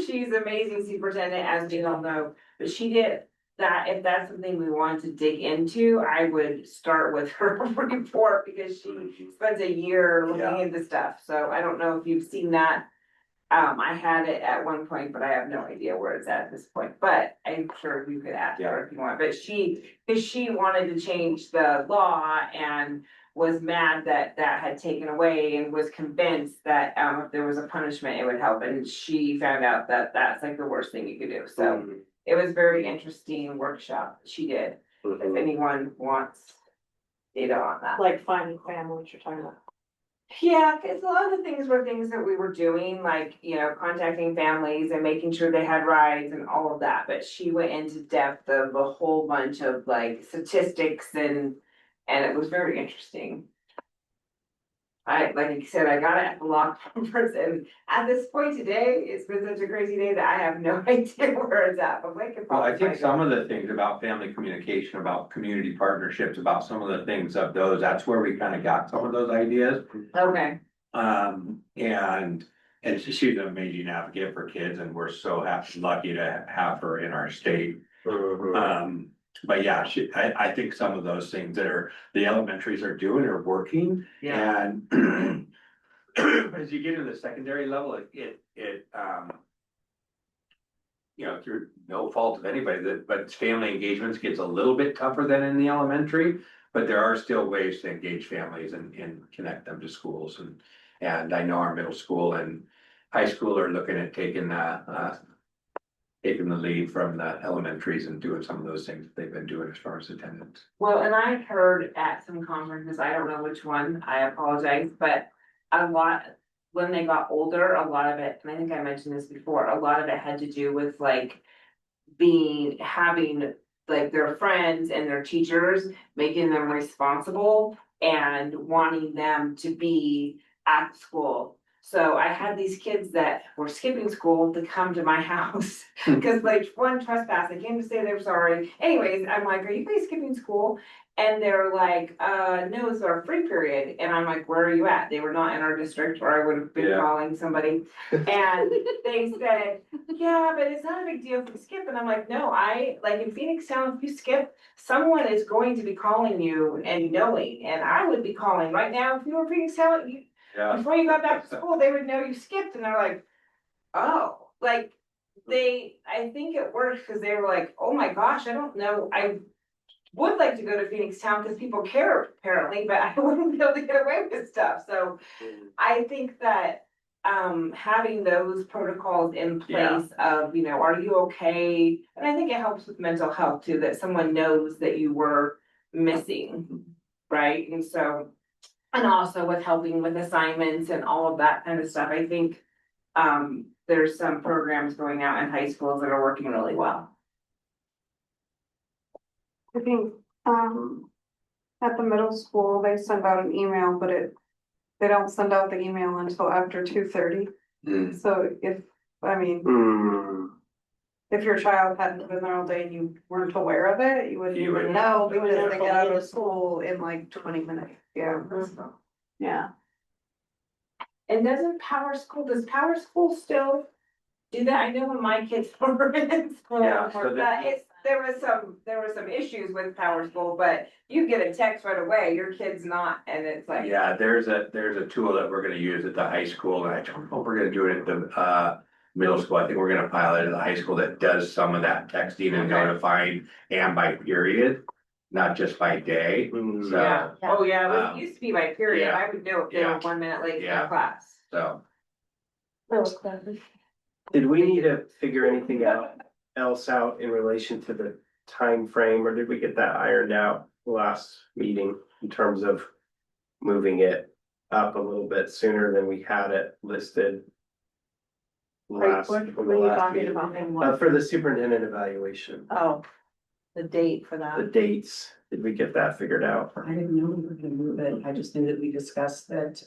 she's amazing superintendent, as we all know, but she did that. If that's something we want to dig into, I would start with her report, because she spends a year looking into stuff. So I don't know if you've seen that. I had it at one point, but I have no idea where it's at this point, but I'm sure you could ask her if you want. But because she wanted to change the law and was mad that that had taken away, and was convinced that if there was a punishment, it would help. And she found out that that's like the worst thing you could do. So it was very interesting workshop she did. If anyone wants data on that. Like finding family, what you're talking about. Yeah, because a lot of the things were things that we were doing, like, you know, contacting families and making sure they had rides and all of that. But she went into depth of a whole bunch of like statistics, and it was very interesting. Like I said, I got it at the law conference, and at this point today, it's been such a crazy day that I have no idea where it's at, but we could Well, probably. I think find some of the things about family communication, about community partnerships, about some of the things of those, that's where we kind of got some of those ideas. it. Okay, And she's an amazing advocate for kids, and we're so lucky to have her in our state. But yeah, I think some of those things that the elementaries are doing are working. yeah, And as you get to the secondary level, you know, through no fault of anybody, but family engagements gets a little bit tougher than in the elementary. But there are still ways to engage families and connect them to schools. And I know our middle school and high school are looking at taking the lead from the elementaries and doing some of those things that they've been doing as far as attendance. well, and I heard at some conferences, I don't know which one, I apologize, but a lot, when they got older, a lot of it, and I think I mentioned this before, a lot of it had to do with like having like their friends and their teachers, making them responsible and wanting them to be at school. So I had these kids that were skipping school to come to my house, because like one trespass, they came to say they were sorry. Anyways, I'm like, are you guys skipping school? And they're like, no, it's our free period. And I'm like, where are you at? They were not in our district, or I would have been calling somebody. And they said, yeah, but it's not a big deal if you skip. And I'm like, no, like in Phoenix Town, if you skip, someone is going to be calling you and knowing. And I would be calling right now. If you were in Phoenix Town, before you got back to school, they would know you skipped. And they're like, oh, like I think it worked, because they were like, oh my gosh, I don't know. I would like to go to Phoenix Town because people care apparently, but I wouldn't be able to get away with stuff. So I think that having those protocols in place of, you know, are you okay? And I think it helps with mental health too, that someone knows that you were missing, right? And so, and also with helping with assignments and all of that kind of stuff. I think there's some programs going out in high schools that are working really well. I think, at the middle school, they send out an email, but they don't send out the email until after 2:30. So if I mean, Hmm, if your child hadn't been there all day and you weren't aware of it, you wouldn't You even wouldn't. know You wouldn't because they know. get out of school in like 20 minutes. Yeah, yeah. And does Power School still do that? I know when my kids were in school, Yeah, so there was some issues with Power School, but you get a text right away, your kid's not, and it's like. Yeah, there's a tool that we're gonna use at the high school, and I don't know if we're gonna do it at the middle school. I think we're gonna pilot it at the high school that does some of that texting and Okay. notifying and by period, not just by day. hmm. So, Yeah, oh yeah, it Um, was, used to be by period, yeah, I would know if they were yeah, 1 minute late to yeah. their class. so, Did we need to figure anything else out in relation to the time frame, or did we get that ironed out last meeting in terms of moving it up a little bit sooner than we had it listed? Last, What from the were you last talking meeting? about and what? For the superintendent evaluation, Oh, the date for the that. dates, did we get that figured out? I didn't know we were gonna move it, I just knew that we discussed that,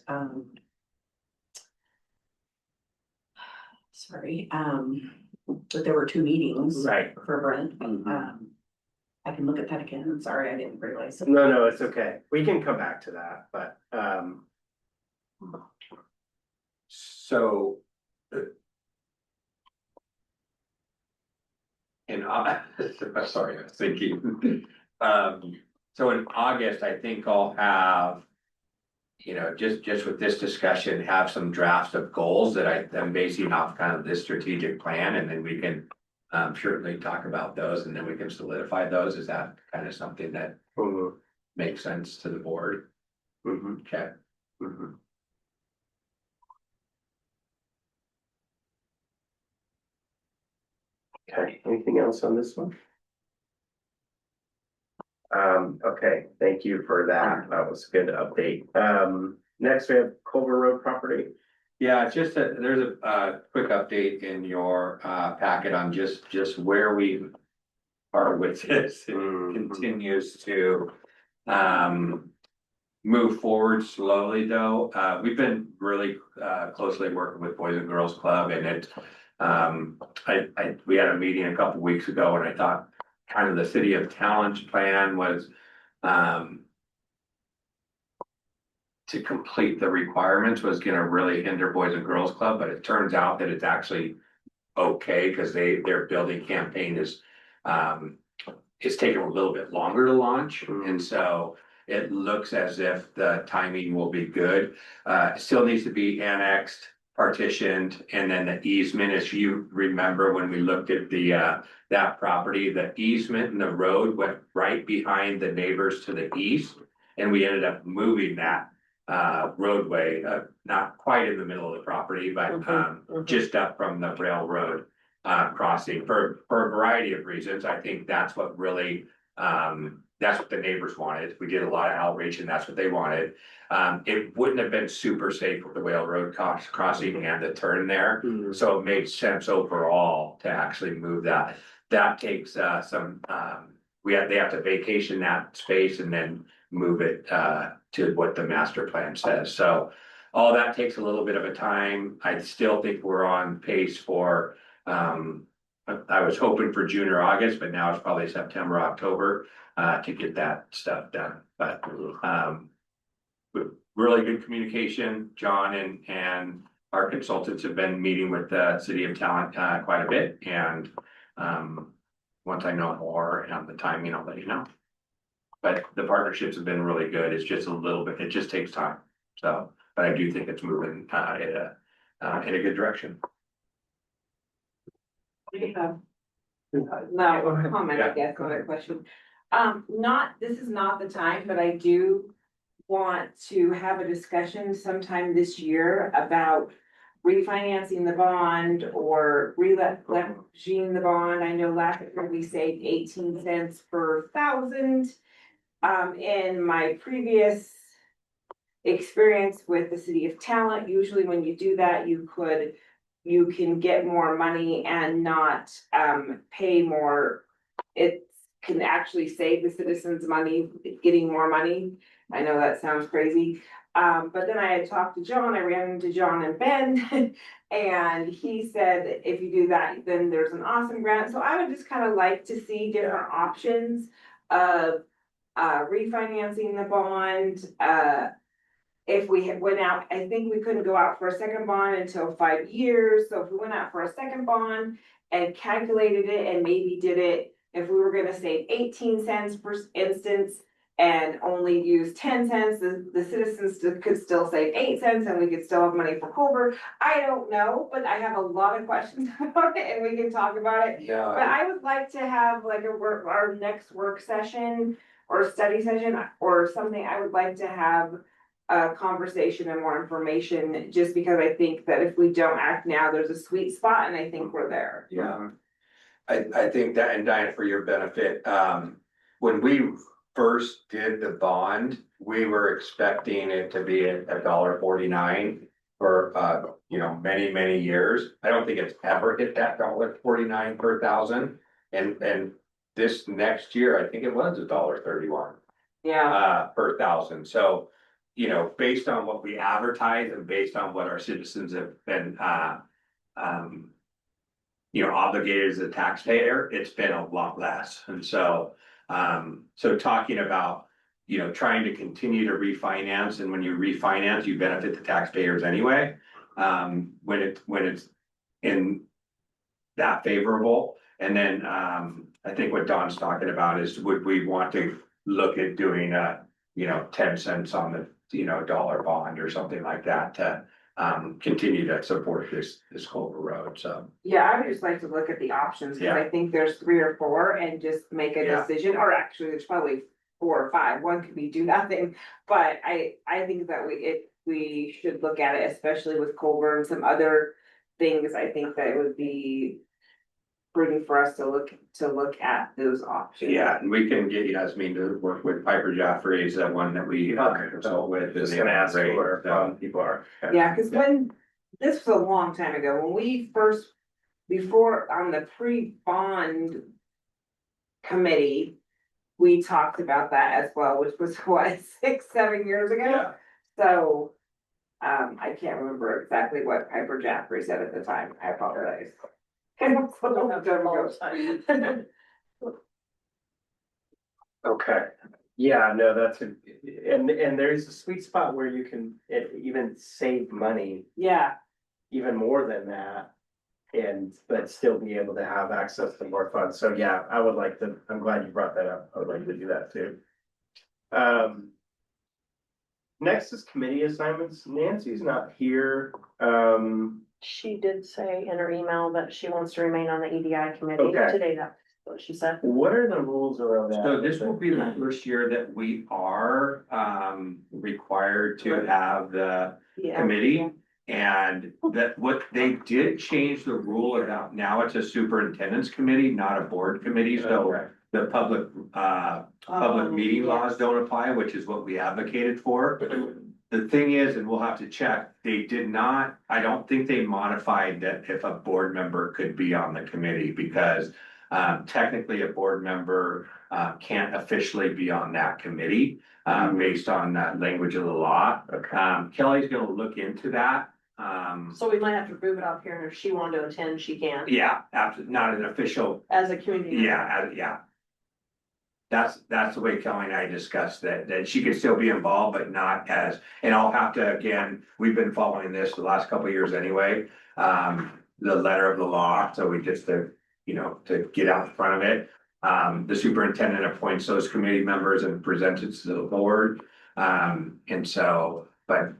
sorry, that there were 2 meetings. Right. For Brent, Mhm. I can look at that again, I'm sorry, I didn't realize. No, it's okay. We can come back to that, but, so. In sorry, I was thinking, so in August, I think I'll have. You know, just with this discussion, have some drafts of goals that I'm basing off kind of this strategic plan, and then we can. Certainly talk about those, and then we can solidify those. Is that kind of something that mhm, makes sense to the board? mhm, Okay. mhm. Okay, anything else on this one? Okay, thank you for that. That was a good update. Next we have Culver Road property. Yeah, there's a quick update in your packet on just where we are with this. It Mhm. continues to move forward slowly though. We've been really closely working with Boys and Girls Club, and we had a meeting a couple weeks ago, and I thought kind of the City of Talent's plan was to complete the requirements was gonna really hinder Boys and Girls Club, but it turns out that it's actually okay, because their building campaign is it's taken a little bit longer to launch, and so it looks as if the timing will be good. It still needs to be annexed, partitioned, and then the easement, as you remember, when we looked at that property, the easement and the road went right behind the neighbors to the east, and we ended up moving that roadway, not quite in the middle of the property, but just up from the railroad crossing for a variety of reasons. I think that's what really, that's what the neighbors wanted. We did a lot of outreach, and that's what they wanted. It wouldn't have been super safe with the railroad crossing and the turn there. Mhm. So it made sense overall to actually move that. That takes some, they have to vacation that space and then move it to what the master plan says. So all that takes a little bit of a time. I still think we're on pace for, I was hoping for June or August, but now it's probably September, October to get that stuff done. But with really good communication, John and our consultants have been meeting with the City of Talent quite a bit, and once I know more and the timing, I'll let you know. But the partnerships have been really good. It's just a little bit, it just takes time. So, but I do think it's moving in a good direction. No, comment, Yeah. I guess, on that question. This is not the time, but I do want to have a discussion sometime this year about refinancing the bond or leveraging the bond. I know last year we saved 18 cents per thousand. In my previous experience with the City of Talent, usually when you do that, you can get more money and not pay more. It can actually save the citizens money, getting more money. I know that sounds crazy. But then I had talked to John, I ran into John and Ben. And he said, that if you do that, then there's an awesome grant. So I would just kind of like to see different options of refinancing the bond. If we had went out, I think we couldn't go out for a second bond until 5 years. So if we went out for a second bond and calculated it and maybe did it, if we were gonna save 18 cents per instance and only use 10 cents, the citizens could still save 8 cents and we could still have money for Culver. I don't know, but I have a lot of questions about it and we can talk about it. But Yeah, I would like to have like our next work session or study session or something. I would like to have a conversation and more information, just because I think that if we don't act now, there's a sweet spot and I think we're there. yeah. I think that, and Diana, for your benefit, when we first did the bond, we were expecting it to be at $1.49 for, many, many years. I don't think it's ever hit that $1.49 per thousand. And this next year, I think it was $1.31 Yeah, per thousand. So, based on what we advertise and based on what our citizens have been, obligated as a taxpayer, it's been a lot less. And so, talking about, trying to continue to refinance, and when you refinance, you benefit the taxpayers anyway. When it's in that favorable. And then, I think what Don's talking about is, would we want to look at doing 10 cents on the, dollar bond or something like that to continue to support this Culver Road, so. yeah, I would just like to look at the options, because I think there's 3 or 4 and just make a Yeah. decision, or actually there's probably 4 or 5. One could be do nothing, but I think that we should look at it, especially with Culver and some other things. I think that it would be prudent for us to look at those options. Yeah, and we can get Yasmin to work with Piper Jaffray's, that one that we consult with. Just gonna ask where people are. Yeah, because when, this was a long time ago, when we first, before, on the pre-bond committee, we talked about that as well, which was what, 6-7 years ago? Yeah. So, I can't remember exactly what Piper Jaffray said at the time, I apologize. Okay, yeah, no, and there's a sweet spot where you can even save money, Yeah, even more than that. But still be able to have access to more funds, so yeah, I'm glad you brought that up, I would like to do that too. Next is committee assignments. Nancy's not here, She did say in her email that she wants to remain on the EDI committee Okay. today, that's what she said. what are the rules around that? So this will be the first year that we are required to have the committee. And that what they did change the rule about, now it's a superintendent's committee, not a board committee, so Okay. the public meeting laws don't apply, which is what we advocated for. The thing is, and we'll have to check, they did not, I don't think they modified that if a board member could be on the committee, because technically a board member can't officially be on that committee based on that language of the law. Kelly's gonna look into that. So we might have to prove it off here, and if she wanted to attend, she can, Yeah, absolutely, not an official, as a community. member. yeah. That's the way Kelly and I discussed that she could still be involved, but not as, and I'll have to, again, we've been following this the last couple of years anyway. The letter of the law, so we just to get out in front of it. The superintendent appoints those committee members and presents it to the board. And so, but,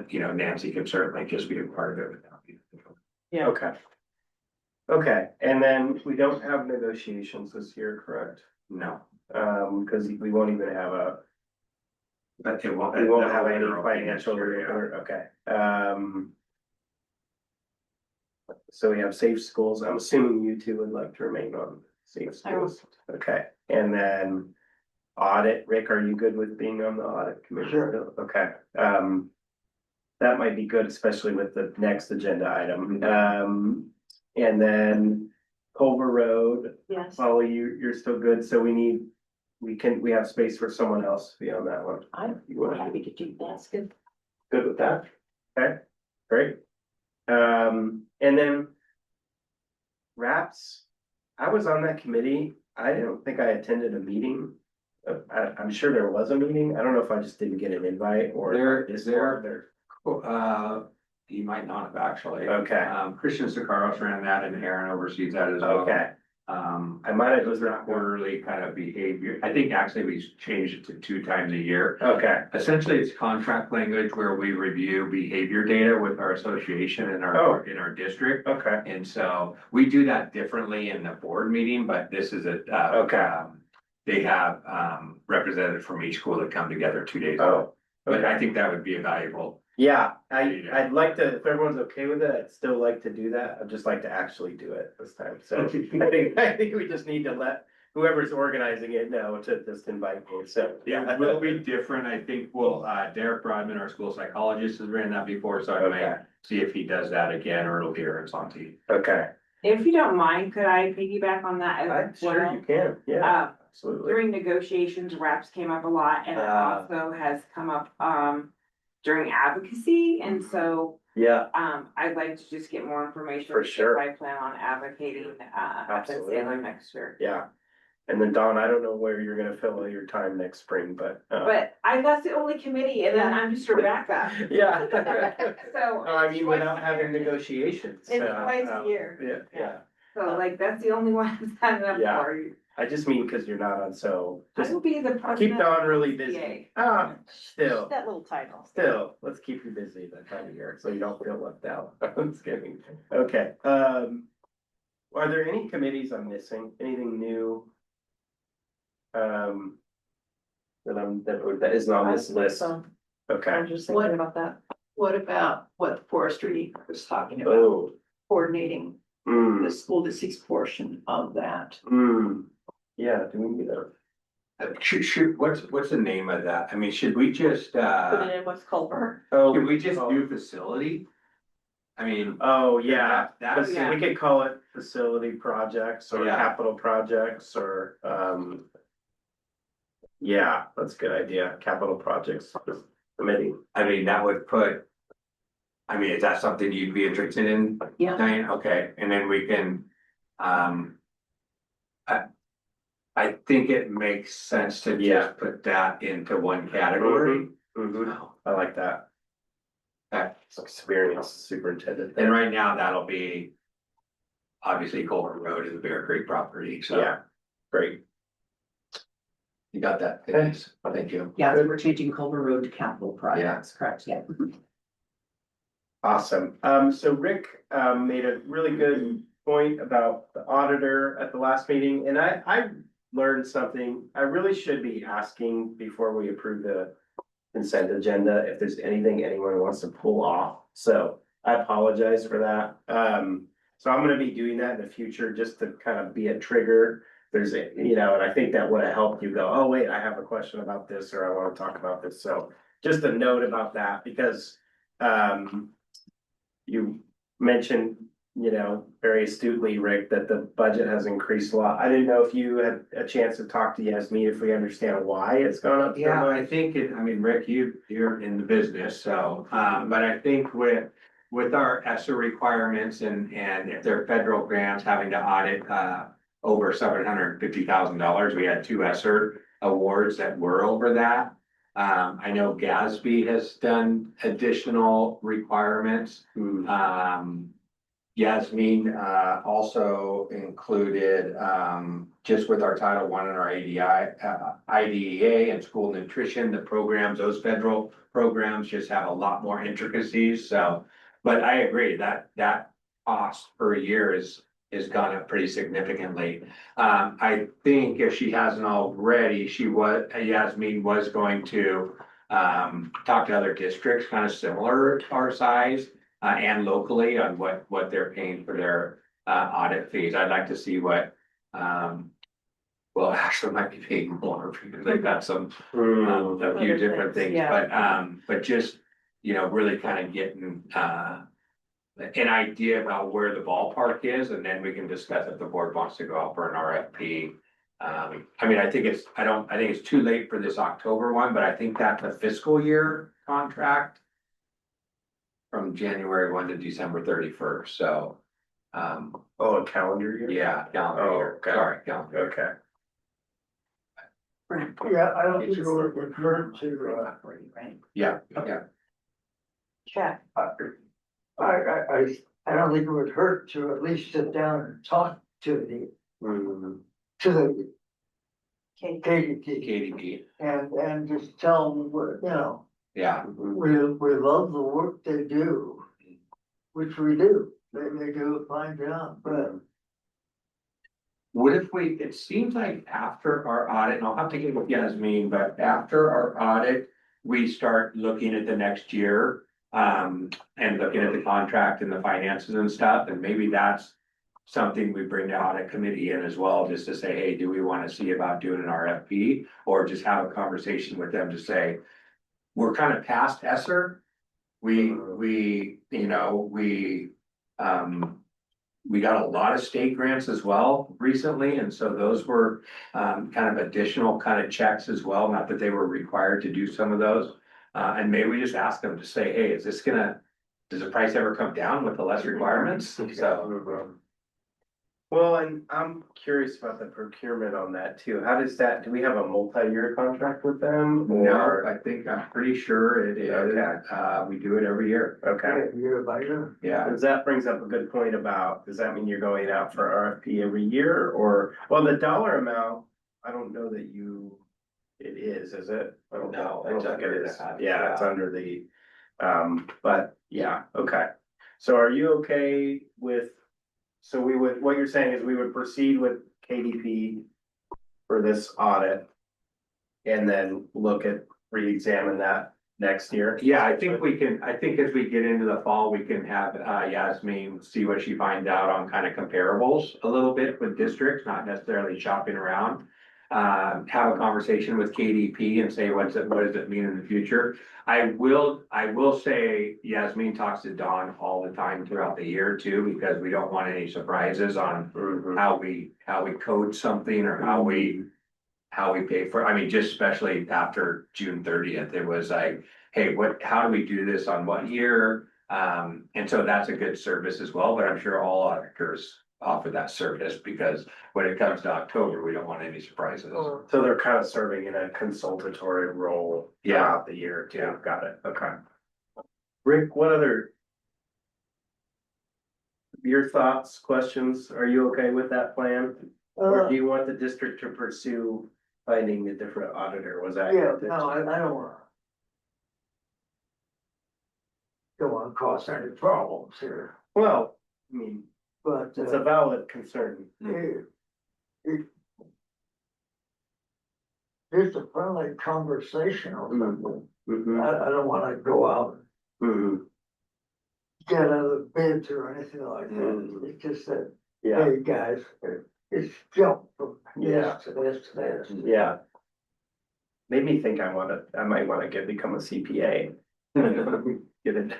Nancy can certainly just be a part of it. Yeah. Okay. Okay, and then we don't have negotiations this year, correct? No, Because we won't even have but it won't. we won't have any financial, okay. So we have safe schools, I'm assuming you two would like to remain on safe schools, okay, and then. Audit, Rick, are you good with being on the audit committee? Sure. Okay, that might be good, especially with the next agenda item, and then Culver Road. Yes. Polly, you're still good, so we need we have space for someone else to be on that one. I'm You want to happy to do that. That's good. good with that? Okay, great. And then RAPS, I was on that committee. I don't think I attended a meeting. I'm sure there was a meeting. I don't know if I just didn't get an invite or. There- is there- You might not have actually. Okay. Christian Sakaros ran that and Aaron oversees that as well. Okay, I might have those just are not- quarterly kind of behavior. I think actually we changed it to 2 times a year. okay, Essentially, it's contract language where we review behavior data with our association and Oh. in our district. okay, And so we do that differently in the board meeting, but this is Okay. They have representatives from each school that come together 2 days. oh, But I okay. think that would be valuable. Yeah, I'd like to, if everyone's okay with it, I'd still like to do that. I'd just like to actually do it this time. So I think we just need to let whoever's organizing it know to just invite me. So, Yeah, it will be different. I think we'll, Derek Broadman, our school psychologist, has ran that before, so I Okay. might see if he does that again, or it'll be Aaron Santi. Okay, If you don't mind, could I piggyback on that I'm as sure well? you can. Yeah, Uh, absolutely. during negotiations, RAPS came up a lot, and it also has come up, during advocacy, and so, Yeah, I'd like to just get more information. For sure. because I plan on advocating, at the Absolutely. Salem next year. yeah. And then Dawn, I don't know where you're gonna fill your time next spring, but. But that's the only committee, and then I'm just your backup. Yeah. So. I mean, twice without a having year. negotiations. It's twice a year. Yeah, yeah. So like, that's the only one I'm signing up Yeah. for. I just mean, cause you're not on, so I just will be the keep president. Dawn really of the busy. PTA. Ah, still, That little title. let's keep you busy that time of year, so you don't feel left out. I'm just kidding. Okay, are there any committees I'm missing? Anything new? That isn't on this list. Okay. I'm just thinking about that. What about what the forestry was talking about, Oh, coordinating mm, the school district's portion of that? yeah, do we need a? Shoot, what's the name of that? I mean, should we just, Put it in what's Culver. Oh, should we just do facility? I mean. Oh, yeah, That, we could call it facility projects or Yeah. capital projects or, yeah, that's a good idea, capital projects committee. I mean, that would put. I mean, is that something you'd be interested in? Yeah. Diane? Okay, and then we can, I think it makes sense to Yeah. just put that into one category. I like that. That's experience superintendent. And right now, that'll be obviously Culver Road and the Bear Creek property, so. Yeah, great. You got that, thanks, thank you. Yeah, so we're changing Culver Road to capital projects, correct, yeah. Awesome. So Rick, made a really good point about the auditor at the last meeting, and I learned something. I really should be asking before we approve the consent agenda if there's anything anyone wants to pull off. So I apologize for that. So I'm gonna be doing that in the future just to kind of be a trigger. There's a, and I think that would have helped you go, oh, wait, I have a question about this, or I want to talk about this. So just a note about that, because, you mentioned, very astutely, Rick, that the budget has increased a lot. I didn't know if you had a chance to talk to Yasmin, if we understand why it's gone up so Yeah, I much. think Rick, you're in the business, so, but I think with our ESSER requirements and if they're federal grants having to audit, over $750,000, we had 2 ESSER awards that were over that. I know GASB has done additional requirements. Yasmin, also included, just with our Title I and our IDEA and school nutrition, the programs, those federal programs just have a lot more intricacies, so. But I agree that cost per year is gone up pretty significantly. I think if she hasn't already, Yasmin was going to, talk to other districts kind of similar to our size, and locally on what they're paying for their, audit fees. I'd like to see what, well, actually might be paying more because they've got some, a few different things, but just, really kind of getting, an idea about where the ballpark is, and then we can discuss if the board wants to go out for an RFP. I mean, I think it's too late for this October one, but I think that's a fiscal year contract. From January 1 to December 31st, so, Oh, a calendar year? yeah, calendar Oh, year, okay. sorry, calendar year. Okay. Yeah, I don't think it would hurt to, Right. Yeah, yeah, Check. I don't think it would hurt to at least sit down and talk to the, Mhm. to the Okay. KDP KDP, and just tell them, you know, yeah, we love the work they do, which we do. They do a fine job, but what if it seems like after our audit, and I'll have to get with Yasmin, but after our audit, we start looking at the next year. And looking at the contract and the finances and stuff, and maybe that's something we bring the audit committee in as well, just to say, hey, do we want to see about doing an RFP? Or just have a conversation with them to say, we're kind of past ESSER. We got a lot of state grants as well recently, and so those were kind of additional kind of checks as well, not that they were required to do some of those. And maybe we just ask them to say, hey, does the price ever come down with the less requirements? So, Well, and I'm curious about the procurement on that too. How does that, do we have a multi-year contract with them no, or? I'm pretty sure it is, Okay. we do it every year, Okay, year by year. yeah. because that brings up a good point about, does that mean you're going out for RFP every year or, well, the dollar amount, I don't know that it is it? I don't No, know. I don't it's think it under is. that, Yeah, it's yeah. under the, but yeah, okay. So are you okay with, so what you're saying is we would proceed with KDP for this audit and then look at, re-examine that next year? Yeah, I think as we get into the fall, we can have Yasmin see what she finds out on kind of comparables a little bit with districts, not necessarily shopping around. Have a conversation with KDP and say, what does it mean in the future? I will say Yasmin talks to Dawn all the time throughout the year too, because we don't want any surprises on how we code something or how we pay for, I mean, just especially after June 30th, it was like, hey, how do we do this on what year? And so that's a good service as well, but I'm sure all auditors offer that service because when it comes to October, we don't want any surprises. So they're kind of serving in a consultatory role throughout the year too. Yeah. Got it. Okay. Rick, what other? Your thoughts, questions? Are you okay with that plan? Or do you want the district to pursue finding a different auditor? Was that? Yeah, no, I don't wanna cause any problems here, Well, I mean, but, it's a valid concern. it- just a friendly conversation or something. Mhm. I don't wanna go out and Mhm. get other bids or anything like that. Mhm. It's just that, Yeah, hey, guys, it's jump from Yeah. this to this to this. yeah. Made me think I might wanna become a CPA. Get it,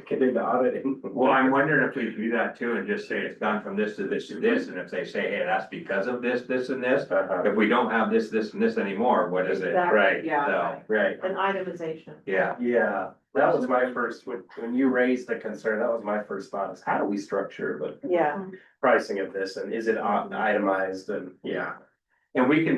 get into auditing. Well, I'm wondering if we do that too and just say it's gone from this to this to this, and if they say, hey, that's because of this, this and this. If we don't have this, this and this anymore, what is it? Exactly, Right, yeah. So, Right, An itemization. yeah, yeah, that was my first, when you raised the concern, that was my first thought is how do we structure the Yeah. pricing of this and is it itemized and, yeah. and we can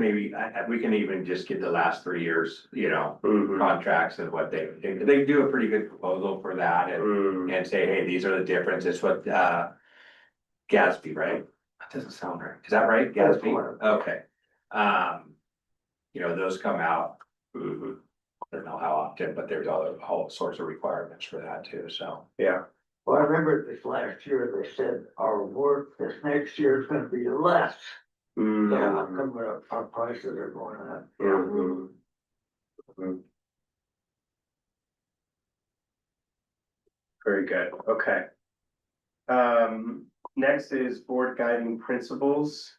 we can even just get the last 3 years, Mhm. contracts and what they do a pretty good proposal for that and say, hey, these are the differences, what, Gatsby, right? That doesn't sound right. Is that right? That's Gatsby? correct. Okay. Those come out. I don't know how often, but there's all sorts of requirements for that too, so. Yeah. Well, I remember this last year, they said our work this next year is gonna be less. So how come our prices are going up? Mhm. Mhm. Very good, okay. Next is board guiding principles.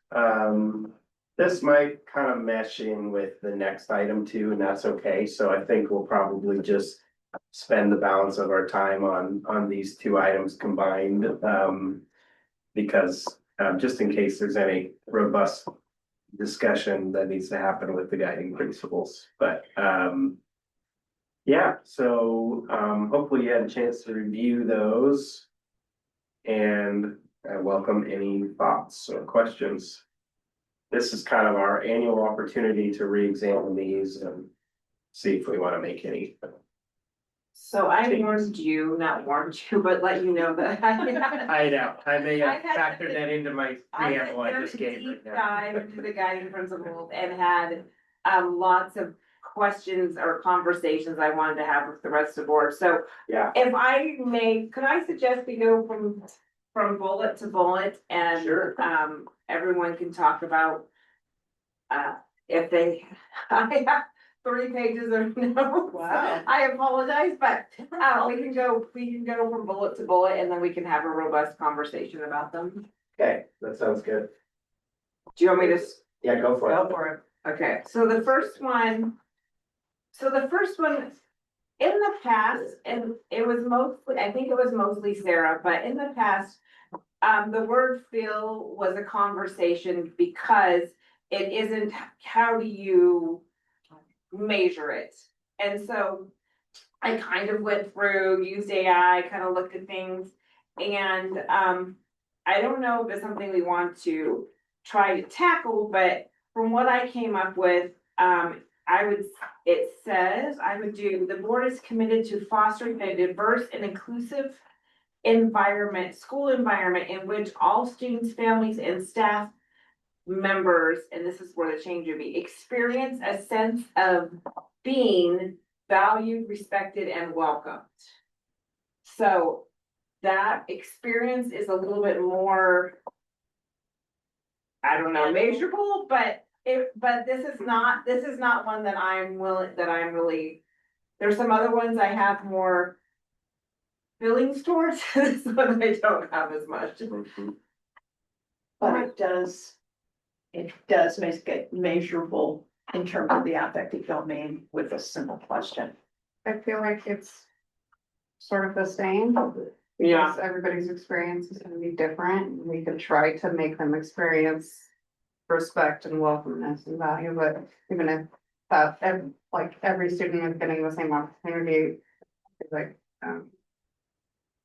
This might kind of mesh in with the next item too, and that's okay. So I think we'll probably just spend the balance of our time on these two items combined. Because just in case there's any robust discussion that needs to happen with the guiding principles, but, yeah, so, hopefully you had a chance to review those. And I welcome any thoughts or questions. This is kind of our annual opportunity to re-examine these and see if we want to make any. So I warned you, not warned you, but let you know that I know, I may have I had factored that into my I preamble I had just a gave. deep right now. dive into the guiding principles and had lots of questions or conversations I wanted to have with the rest of the board. So Yeah, if I may, could I suggest we go from bullet to bullet and Sure. everyone can talk about if they, I have 3 pages of notes. Wow. I apologize, but we can go from bullet to bullet and then we can have a robust conversation about them. okay, that sounds good. Do you want me to? Yeah, go for it. Go for it. Okay, so the first one, in the past, and it was mostly, I think it was mostly Sarah, but in the past, the word feel was a conversation because it isn't, how do you measure it? And so I kind of went through, used AI, kind of looked at things, and, I don't know if it's something we want to try to tackle, but from what I came up with, it says, I would do, the board is committed to fostering a diverse and inclusive school environment in which all students, families, and staff members, and this is where the change would be, experience a sense of being valued, respected, and welcomed. So that experience is a little bit more, I don't know, measurable, but this is not one that I'm really, there's some other ones I have more feelings towards, this one I don't have as much. But it does make it measurable in terms of the affective domain with a simple question. I feel like it's sort of the same. Yeah. Because everybody's experience is gonna be different. We could try to make them experience respect and welcomeness and value, but even if that, every student is getting the same opportunity, it's like,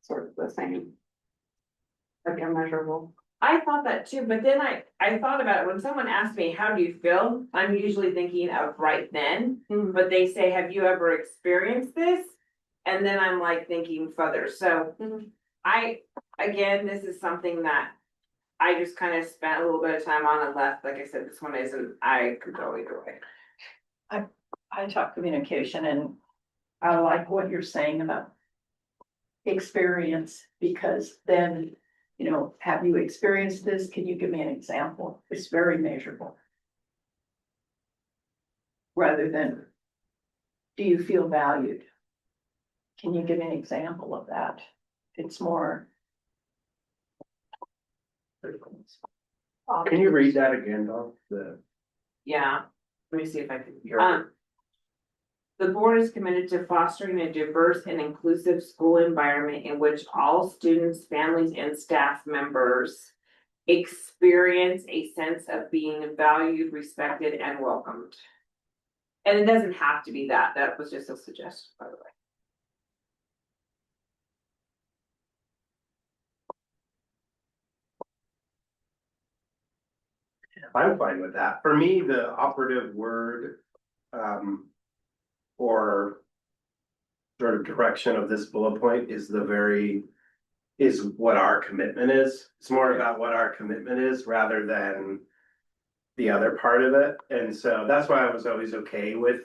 sort of the same. Like immeasurable. I thought that too, but then I thought about it, when someone asks me, how do you feel? I'm usually thinking of right then, but they say, have you ever experienced this? And then I'm like thinking further, so again, this is something that I just kind of spent a little bit of time on and left, like I said, this one isn't, I could go either way. I talk communication and I like what you're saying about experience, because then, have you experienced this? Can you give me an example? It's very measurable. Rather than, do you feel valued? Can you give me an example of that? It's more. Can you read that again, Dawn? Yeah, let me see if I can. Your- The board is committed to fostering a diverse and inclusive school environment in which all students, families, and staff members experience a sense of being valued, respected, and welcomed. And it doesn't have to be that. That was just a suggestion, by the way. I'm fine with that. For me, the operative word, or sort of direction of this bullet point is is what our commitment is. It's more about what our commitment is rather than the other part of it. And so that's why I was always okay with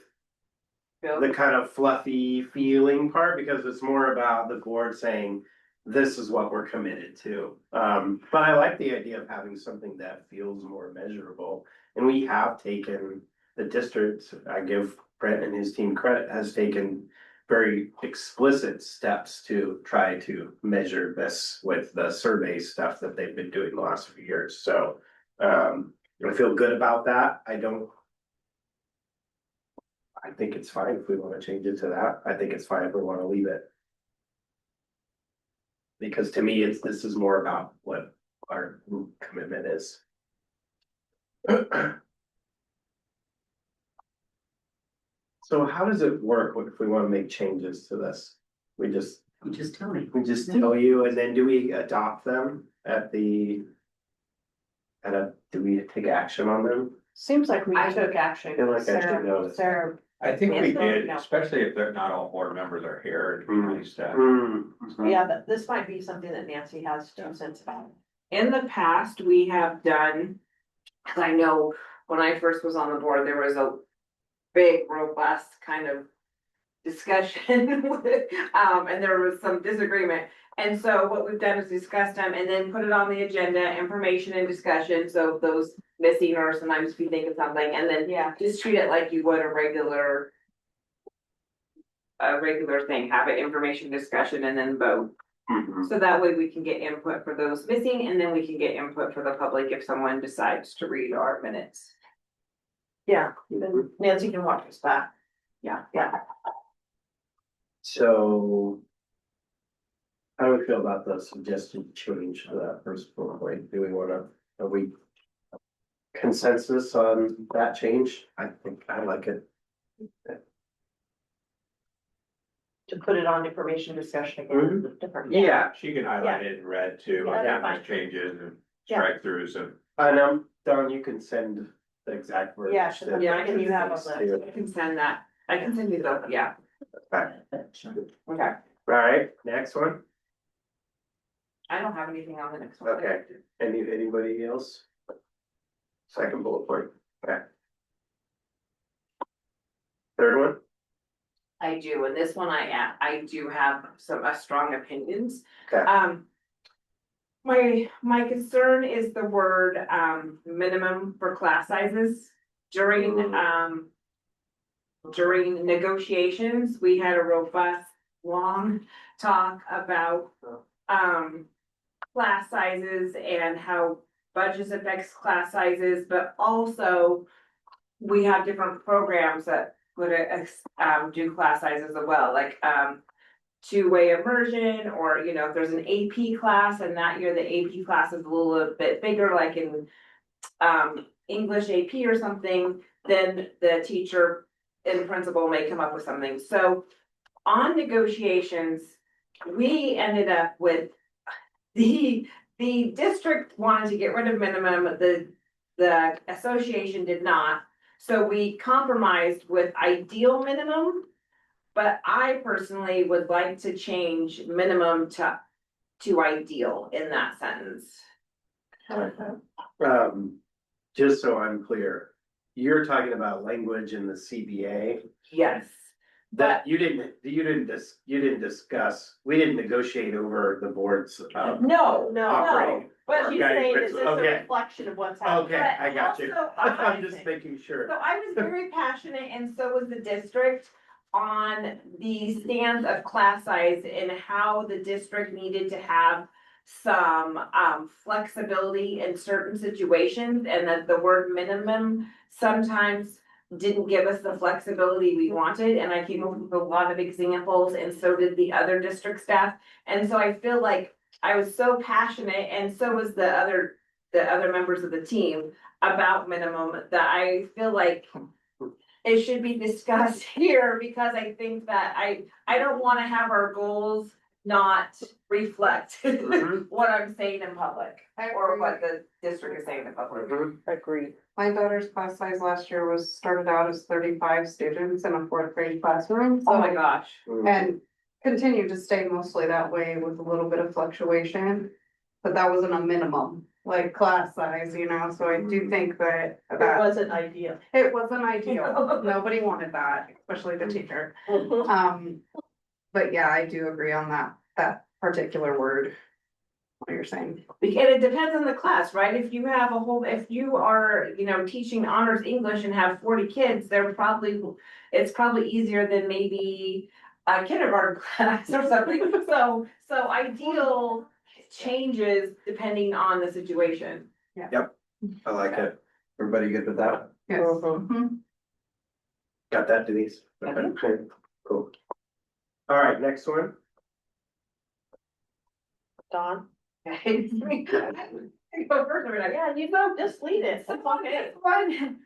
the kind of fluffy feeling part, because it's more about the board saying, this is what we're committed to. But I like the idea of having something that feels more measurable. And we have taken, the district, I give Brent and his team credit, has taken very explicit steps to try to measure this with the survey stuff that they've been doing the last few years. So I feel good about that. I think it's fine if we want to change it to that. I think it's fine if we want to leave it. Because to me, this is more about what our commitment is. So how does it work if we wanna make changes to this? We just You just tell me. We just tell you, and then do we adopt them at the? Do we take action on them? Seems like we I took action. I feel like I should know this. Sarah, I think we Yeah. did, especially if they're not all board members are here, it'd be nice to. yeah, but this might be something that Nancy has 2 cents about. In the past, we have done, cause I know when I first was on the board, there was a big, robust kind of discussion. And there was some disagreement. And so what we've done is discuss them and then put it on the agenda, information and discussion, so those missing or sometimes if you think of something, and then Yeah. just treat it like you would a regular thing, have an information discussion and then vote. So that way we can get input for those missing and then we can get input for the public if someone decides to read our minutes. Yeah, then Nancy can watch us back. Yeah. So. How do we feel about the suggested change to that first bullet point? Do we wanna, are we? Consensus on that change? I think I like it. To put it on information discussion again, with different. Yeah, she can highlight it in red too, Yeah, that's yeah, fine. those changes and Yeah. strike throughs and. And Don, you can send the exact word. Yeah, sure. Yeah, can you have a list? I can send that, I can send you the, yeah, okay. Alright, next one. I don't have anything on the next one. Okay, anybody else? Second bullet point, okay. Third one, I do, and this one I do have some strong opinions. Okay. My concern is the word minimum for class sizes. During negotiations, we had a robust, long talk about class sizes and how budgets affects class sizes, but also we have different programs that would do class sizes as well, like two-way immersion, or if there's an AP class and that year the AP class is a little bit bigger, like in English AP or something, then the teacher and principal may come up with something. So on negotiations, we ended up with the district wanted to get rid of minimum, the association did not. So we compromised with ideal minimum, but I personally would like to change minimum to ideal in that sentence. just so I'm clear, you're talking about language in the CBA. Yes. That you didn't discuss, we didn't negotiate over the board's. No, Operating. But she's Okay, saying, is this a okay. reflection of what's happening? Okay, I got you. also, I'm just making sure. So I was very passionate, and so was the district, on the stance of class size and how the district needed to have some flexibility in certain situations, and that the word minimum sometimes didn't give us the flexibility we wanted, and I came up with a lot of examples, and so did the other district staff. And so I feel like I was so passionate, and so was the other members of the team, about minimum, that I feel like it should be discussed here, because I think that I don't wanna have our goals not reflect what I'm saying in public, or what the district is saying in public. Agreed. My daughter's class size last year started out as 35 students in a 4th grade classroom. Oh my so- gosh. And continued to stay mostly that way with a little bit of fluctuation. But that wasn't a minimum, like class size, so I do think that It that wasn't ideal. it wasn't ideal. Nobody wanted that, especially the teacher. But yeah, I do agree on that particular word. What you're saying. And it depends on the class, right? If you are, teaching honors English and have 40 kids, it's probably easier than maybe a kindergarten class or something. So ideal changes depending on the situation. I like it. Everybody good with that? Yes. Mhm. Got that, Denise? Okay, cool. All right, next one. Dawn? I go first, I'm like, Yeah, you go, just lead it. It's okay. Fine.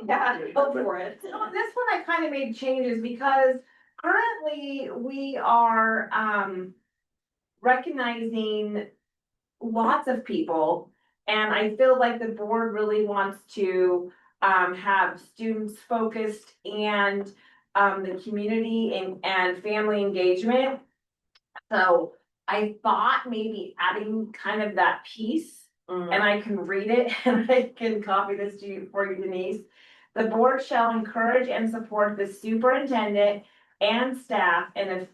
Yeah, go for it. So this one I kind of made changes because currently we are, recognizing lots of people. And I feel like the board really wants to, have students focused and, the community and family engagement. So I thought maybe adding kind of that piece, and I can read it and I can copy this to you for you, Denise. The board shall encourage and support the superintendent and staff in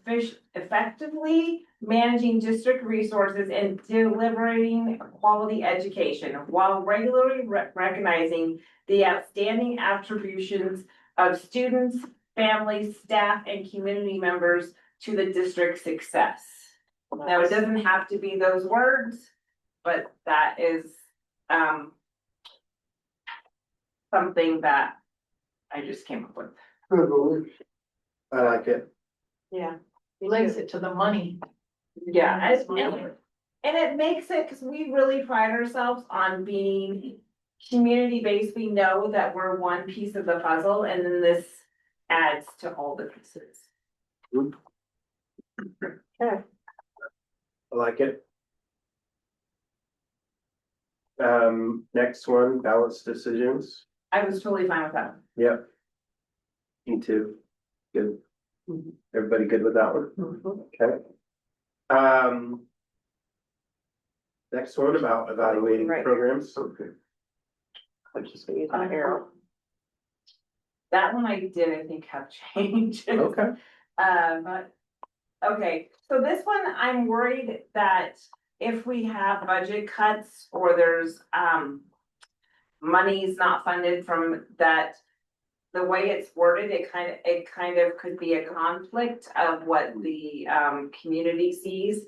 effectively managing district resources and delivering quality education while regularly recognizing the outstanding attributions of students, families, staff, and community members to the district's success. Now, it doesn't have to be those words, but that is, something that I just came up with. I like it. Yeah. Links it to the money. Yeah, and it makes it, because we really pride ourselves on being community-based. We know that we're one piece of the puzzle, and then this adds to all the pieces. I like it. Next one, balanced decisions. I was totally fine with that. Yep. Me too. Good. Everybody good with that one? Okay. Next one about evaluating Right. programs. Okay. Arrow. That one I did, I think, have changed. Okay. But, okay, so this one, I'm worried that if we have budget cuts or there's, money's not funded from that, the way it's worded, it kind of could be a conflict of what the, community sees.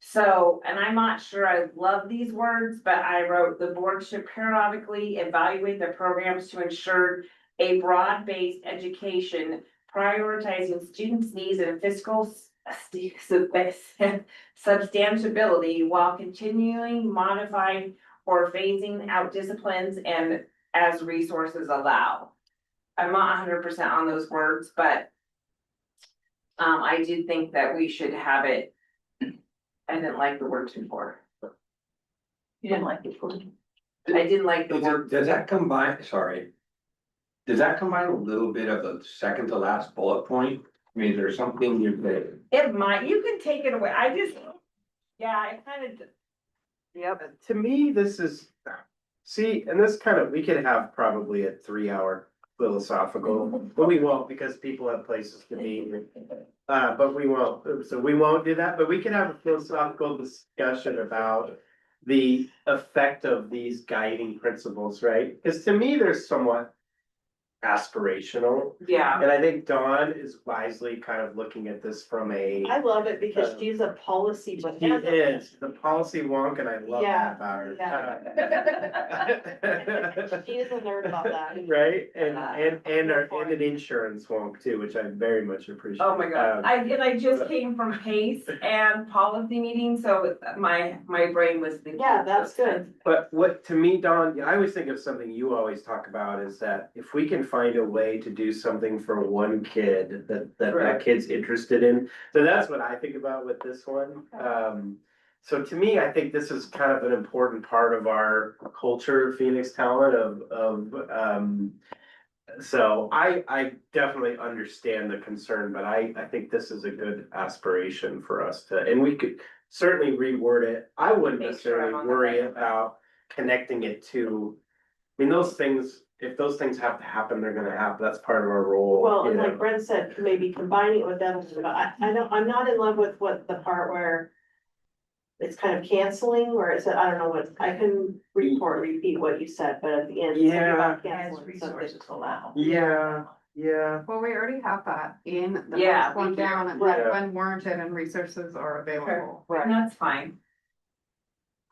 So, and I'm not sure I love these words, but I wrote, the board should periodically evaluate the programs to ensure a broad-based education, prioritizing students' needs and fiscal substantiability while continuing, modifying, or phasing out disciplines and as resources allow. I'm not 100% on those words, but I did think that we should have it. I didn't like the word before. You didn't like it. I didn't like the word. Does that combine, sorry. Does that combine a little bit of the second to last bullet point? I mean, there's something you could. It might, you can take it away. I just, yeah, I kind of. Yep. To me, this is, see, and this kind of, we could have probably a 3-hour philosophical, but we won't because people have places to be. But we won't, so we won't do that, but we can have a philosophical discussion about the effect of these guiding principles, right? Because to me, they're somewhat aspirational. Yeah. And I think Dawn is wisely kind of looking at this from a. I love it because she's a policy. She is the policy wonk, and I love that about her. She is a nerd about that. Right, and an insurance wonk too, which I very much appreciate. Oh my God. I just came from PACE and policy meeting, so my brain was thinking. Yeah, that's good. But what, to me, Dawn, I always think of something you always talk about is that if we can find a way to do something for one kid that kid's interested in. So that's what I think about with this one. So to me, I think this is kind of an important part of our culture, Phoenix Talent so I definitely understand the concern, but I think this is a good aspiration for us to, and we could certainly reword it. I wouldn't necessarily worry about connecting it to, I mean, those things, if those things have to happen, they're gonna happen. That's part of our role. Well, and like Brent said, maybe combining it with them, but I don't, I'm not in love with what the part where it's kind of canceling, or is it, I don't know what, I can repeat what you said, but at the end. it's something about canceling something. allow. Yeah. Well, we already have that in the Yeah, first one we do. down, and Right. when warranted and resources are available. And that's fine.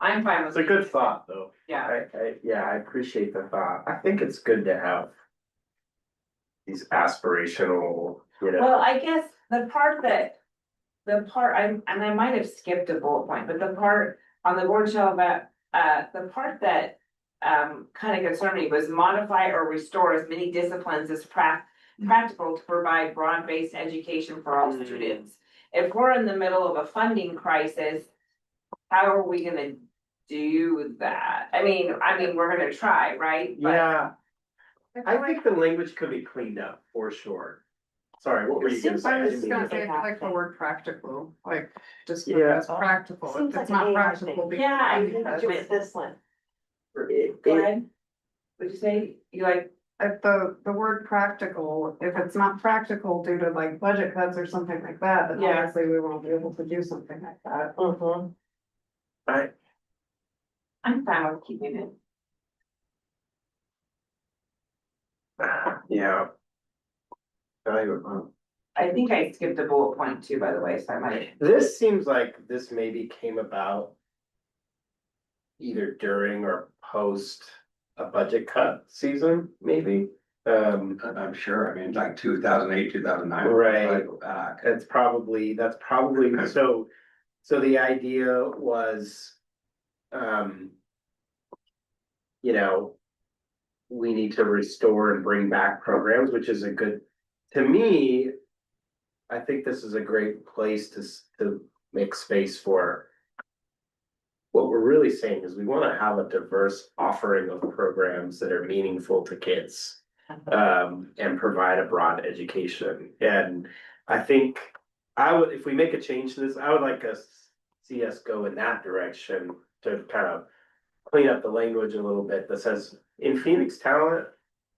I'm fine with It's a it. good thought, though. Yeah. I appreciate the thought. I think it's good to have these aspirational, Well, I guess the part, I might have skipped a bullet point, but the part on the board shall about, the part that kind of concerned me was modify or restore as many disciplines as practical to provide broad-based education for all students. If we're in the middle of a funding crisis, how are we gonna do that? I mean, we're gonna try, right? But Yeah, I think the language could be cleaned up for sure. Sorry, what were you gonna say? I I was didn't just mean gonna to- say, I like the word practical, like, just Yeah. because practical, if Seems it's like an not AI practical. thing. Yeah, I because- think Do it this one. Go ahead. What'd you say? You like, If the word practical, if it's not practical due to like budget cuts or something like that, then Yeah. obviously we won't be able to do something like that. I'm fine with keeping it. Yeah. I think I skipped a bullet point too, by the way, so I might. This seems like this maybe came about either during or post a budget cut season, maybe. I'm sure, I mean, like 2008, 2009. Right. Back. That's probably so. So the idea was, you know, we need to restore and bring back programs, which is a good, to me, I think this is a great place to make space for. What we're really saying is we want to have a diverse offering of programs that are meaningful to kids. And provide a broad education. And I think if we make a change to this, I would like us, see us go in that direction to kind of clean up the language a little bit that says, in Phoenix Talent,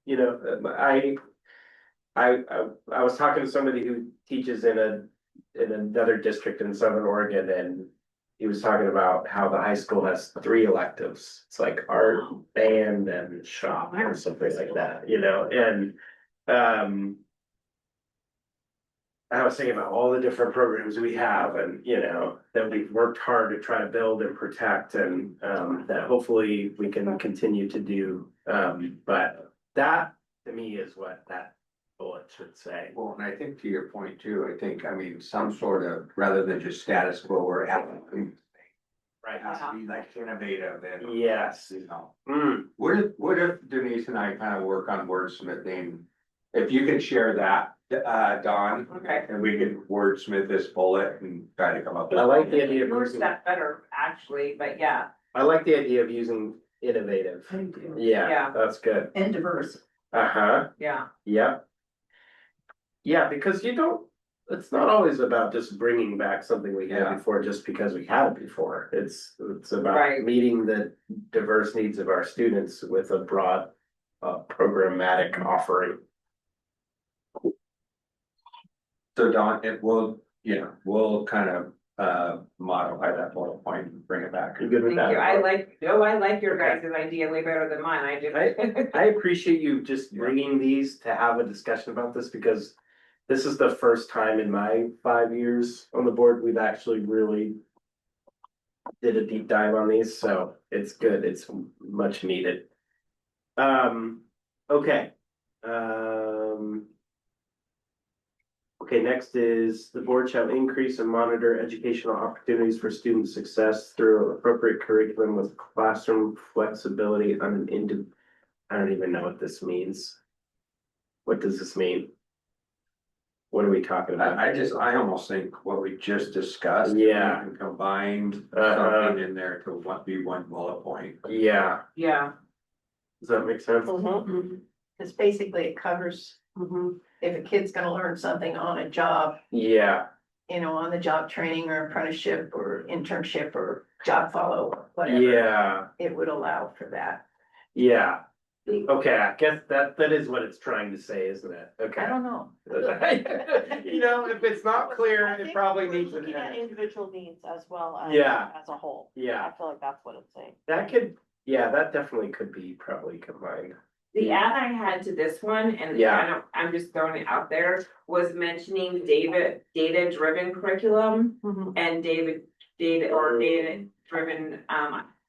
you know, I was talking to somebody who teaches in another district in Southern Oregon, and he was talking about how the high school has 3 electives. It's like art, band, and shop or something like that, you know, and I was thinking about all the different programs we have and, you know, that we've worked hard to try to build and protect and that hopefully we can continue to do. But that to me is what that bullet should say. Well, and I think to your point too, I think, I mean, some sort of, rather than just status quo or applicant. Right. Has to be like innovative and. Yes. You know, Mm, what if Denise and I kind of work on wordsmithing? If you could share that, Dawn. Okay. And we could wordsmith this bullet and try to come up with. I like the idea of Your using, stuff better, actually, but yeah, I like the idea of using innovative. Yeah, Yeah. that's good. And diverse. Uh-huh, yeah. yeah. Yeah, because it's not always about just bringing back something we had Yeah. before just because we had it before. It's about Right. meeting the diverse needs of our students with a broad programmatic offering. So Dawn, we'll kind of modify that bullet point and bring it back. You good with Thank that? you. I like your guys' idea way better than mine. I do. I appreciate you just bringing these to have a discussion about this because this is the first time in my 5 years on the board we've actually really did a deep dive on these, so it's good. It's much needed. Okay. Okay, next is the board shall increase and monitor educational opportunities for student success through appropriate curriculum with classroom flexibility on an I don't even know what this means. What does this mean? What are we talking about? I almost think what we just discussed. Yeah. And combined Uh-huh. something in there to be one bullet point. Yeah, Yeah, does that make sense? Cause basically it covers, if a kid's gonna learn something on a job, Yeah, you know, on the job training or apprenticeship or internship or job follow, or whatever. yeah, It would allow for that. yeah. Okay, I guess that is what it's trying to say, isn't it? Okay. I don't know. You know, if it's not clear, I it think probably we're needs an looking at edit. individual needs as well as. Yeah. As a whole. Yeah, I feel like that's what it's saying. that definitely could be probably combined. the add I had to this one, and Yeah. I'm just throwing it out there, was mentioning data-driven curriculum and data-driven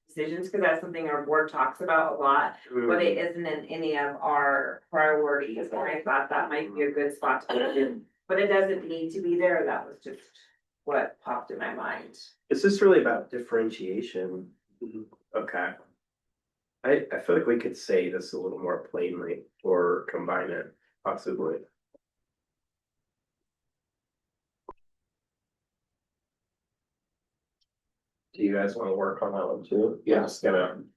decisions, because that's something our board talks about a lot, but it isn't in any of our priorities, and I thought that might be a good spot to put it in. But it doesn't need to be there, that was just what popped in my mind. Is this really about differentiation? Okay. I feel like we could say this a little more plainly or combine it possibly. Do you guys wanna work on that one too? Yeah.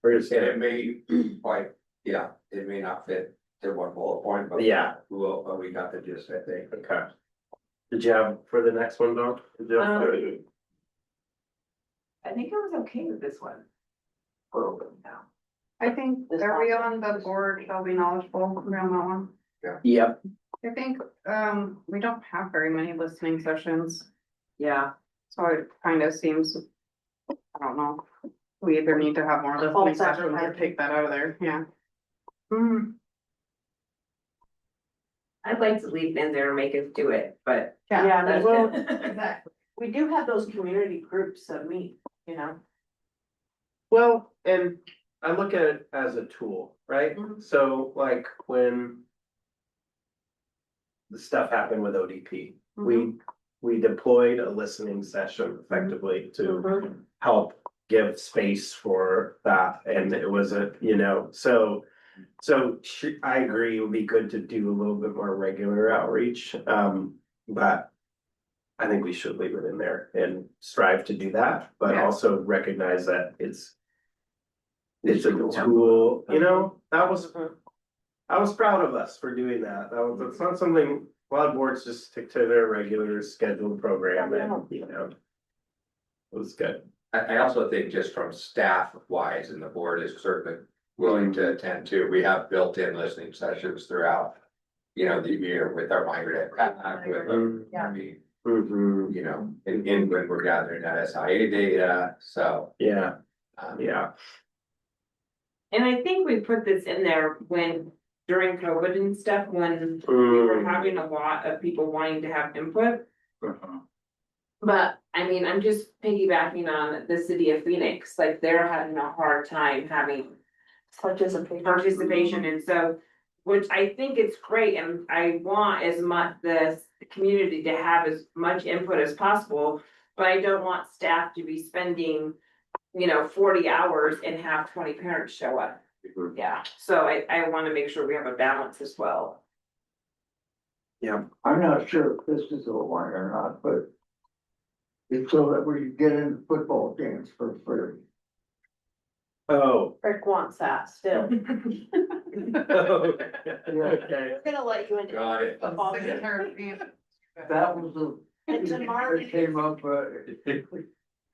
We're just And gonna, it may, quite, yeah, it may not fit to one bullet point, but. Yeah. Well, but we got the gist, I think. okay. Did you have for the next one, Dawn? Did you have- I think I was okay with this one. For a little now. I think, are we on the board, shall be knowledgeable, are we on that one? Yep, I think, we don't have very many listening sessions, Yeah, so it kind of seems, I don't know. We either need to have more The full listening sessions or separate. take that out of there, yeah. Hmm. I'd like to leave in there and make us do it, but. Yeah, that's well, good. exactly. We do have those community groups that meet, you know. well, and I look at it as a tool, right? Mhm. So like when. The stuff happened with ODP, we deployed a listening session effectively to help give space for that, and it was a, so. I agree, it would be good to do a little bit more regular outreach, but. I think we should leave it in there and strive to do that, but Yeah. also recognize that it's. It's a tool, that was. I was proud of us for doing that. That's not something, a lot of boards just stick to their regular scheduled program and, It was good. I also think just from staff wise, and the board is certainly willing to attend to, we have built-in listening sessions throughout. The year with our migrant, with, Yeah. I mean, Mhm. in when we're gathering that SIA data, so. Yeah, um, yeah, And I think we put this in there when, during COVID and stuff, when we were having a lot of people wanting to have input. But, I mean, I'm just piggybacking on the city of Phoenix, like they're having a hard time having participation, and so. Which I think it's great, and I want as much the community to have as much input as possible. But I don't want staff to be spending, 40 hours and have 20 parents show up. Yeah, so I wanna make sure we have a balance as well. I'm not sure if this is a one or not, but. It's so that we get into football games for free. oh. Rick wants that still. Okay. We're gonna let you into. Got it. football. That was the. And tomorrow- It came up,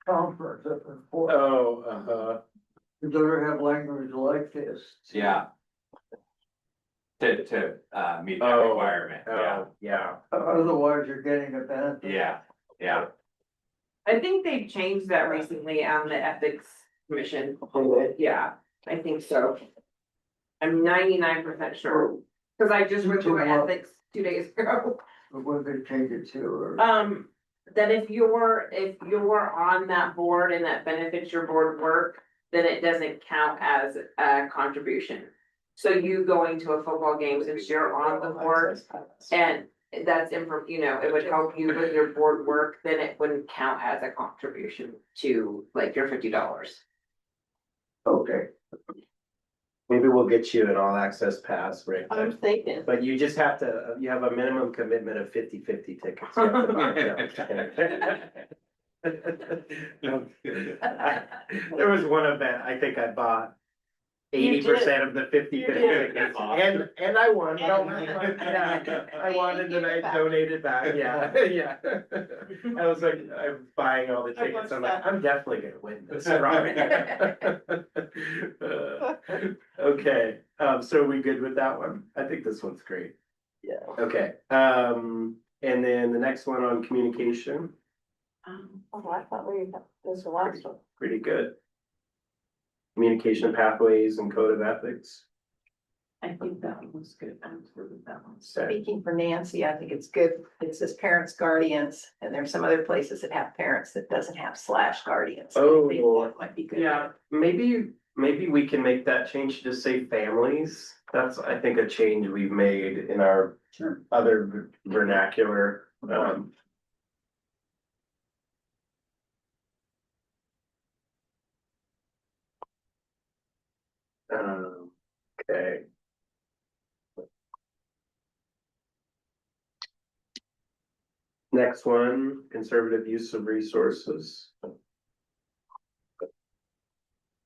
conference up in Fort. Oh, You better have language like this. Yeah. To meet that Oh, requirement, yeah, yeah, Otherwise, you're getting a benefit. yeah. I think they changed that recently on the ethics commission. Yeah, I think so. I'm 99% sure, cause I just went through ethics 2 days ago. But what did they change it to, or? That if you're on that board and that benefits your board work, then it doesn't count as a contribution. So you going to a football game, since you're on the board, and that's it would help you with your board work, then it wouldn't count as a contribution to like your $50. Okay. maybe we'll get you an all access pass, Rick. I'm thinking. But you just have to, you have a minimum commitment of 50-50 tickets. You have to buy. There was one event, I think I bought 80% of the 50-50 tickets, and I won. Yeah, I won and then I donated back, yeah. I was like, I'm buying all the tickets, I'm like, I'm definitely gonna win this. Okay, so are we good with that one? I think this one's great. Yeah. Okay, and then the next one on communication, I thought this was the last one. pretty good. Communication pathways and code of ethics. I think that one was good. I'm good with that one. Okay. Speaking for Nancy, I think it's good. It says parents, guardians, and there's some other places that have parents that doesn't have / guardians. Oh. I think that might be good. Yeah. Maybe we can make that change to say families. That's, I think, a change we've made in our other vernacular. Okay. Next one, conservative use of resources.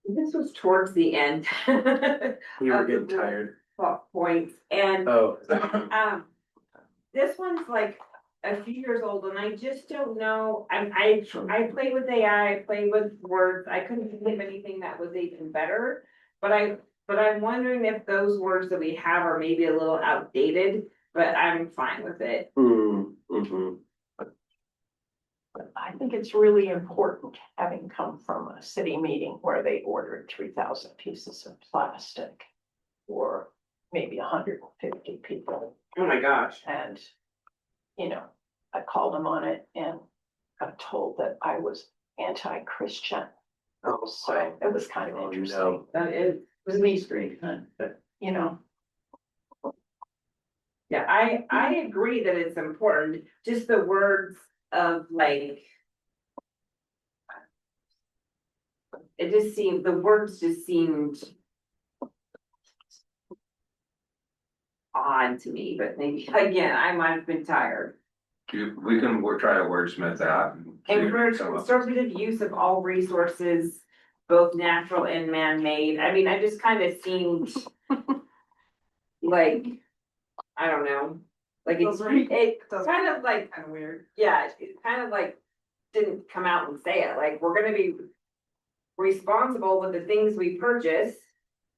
This was towards the end. You were of the getting tired. Points, and Oh. this one's like a few years old, and I just don't know, I played with AI, I played with words, I couldn't think of anything that was even better. But I'm wondering if those words that we have are maybe a little outdated, but I'm fine with it. Mm-hmm. I think it's really important, having come from a city meeting where they ordered 3,000 pieces of plastic for maybe 150 people. Oh my gosh. And, you know, I called them on it and got told that I was anti-Christian. Oh, So it was kind of interesting. no. That is, It was me street, you know. yeah, I agree that it's important, just the words of like. It just seemed, the words just seemed odd to me, but maybe, again, I might have been tired. We'll try to wordsmith that. Encourage conservative use of all resources, both natural and man-made. I mean, I just kind of seemed like, I don't know, like it's kind of like kind of weird. Yeah, it kind of like didn't come out and say it. Like, we're gonna be responsible with the things we purchase,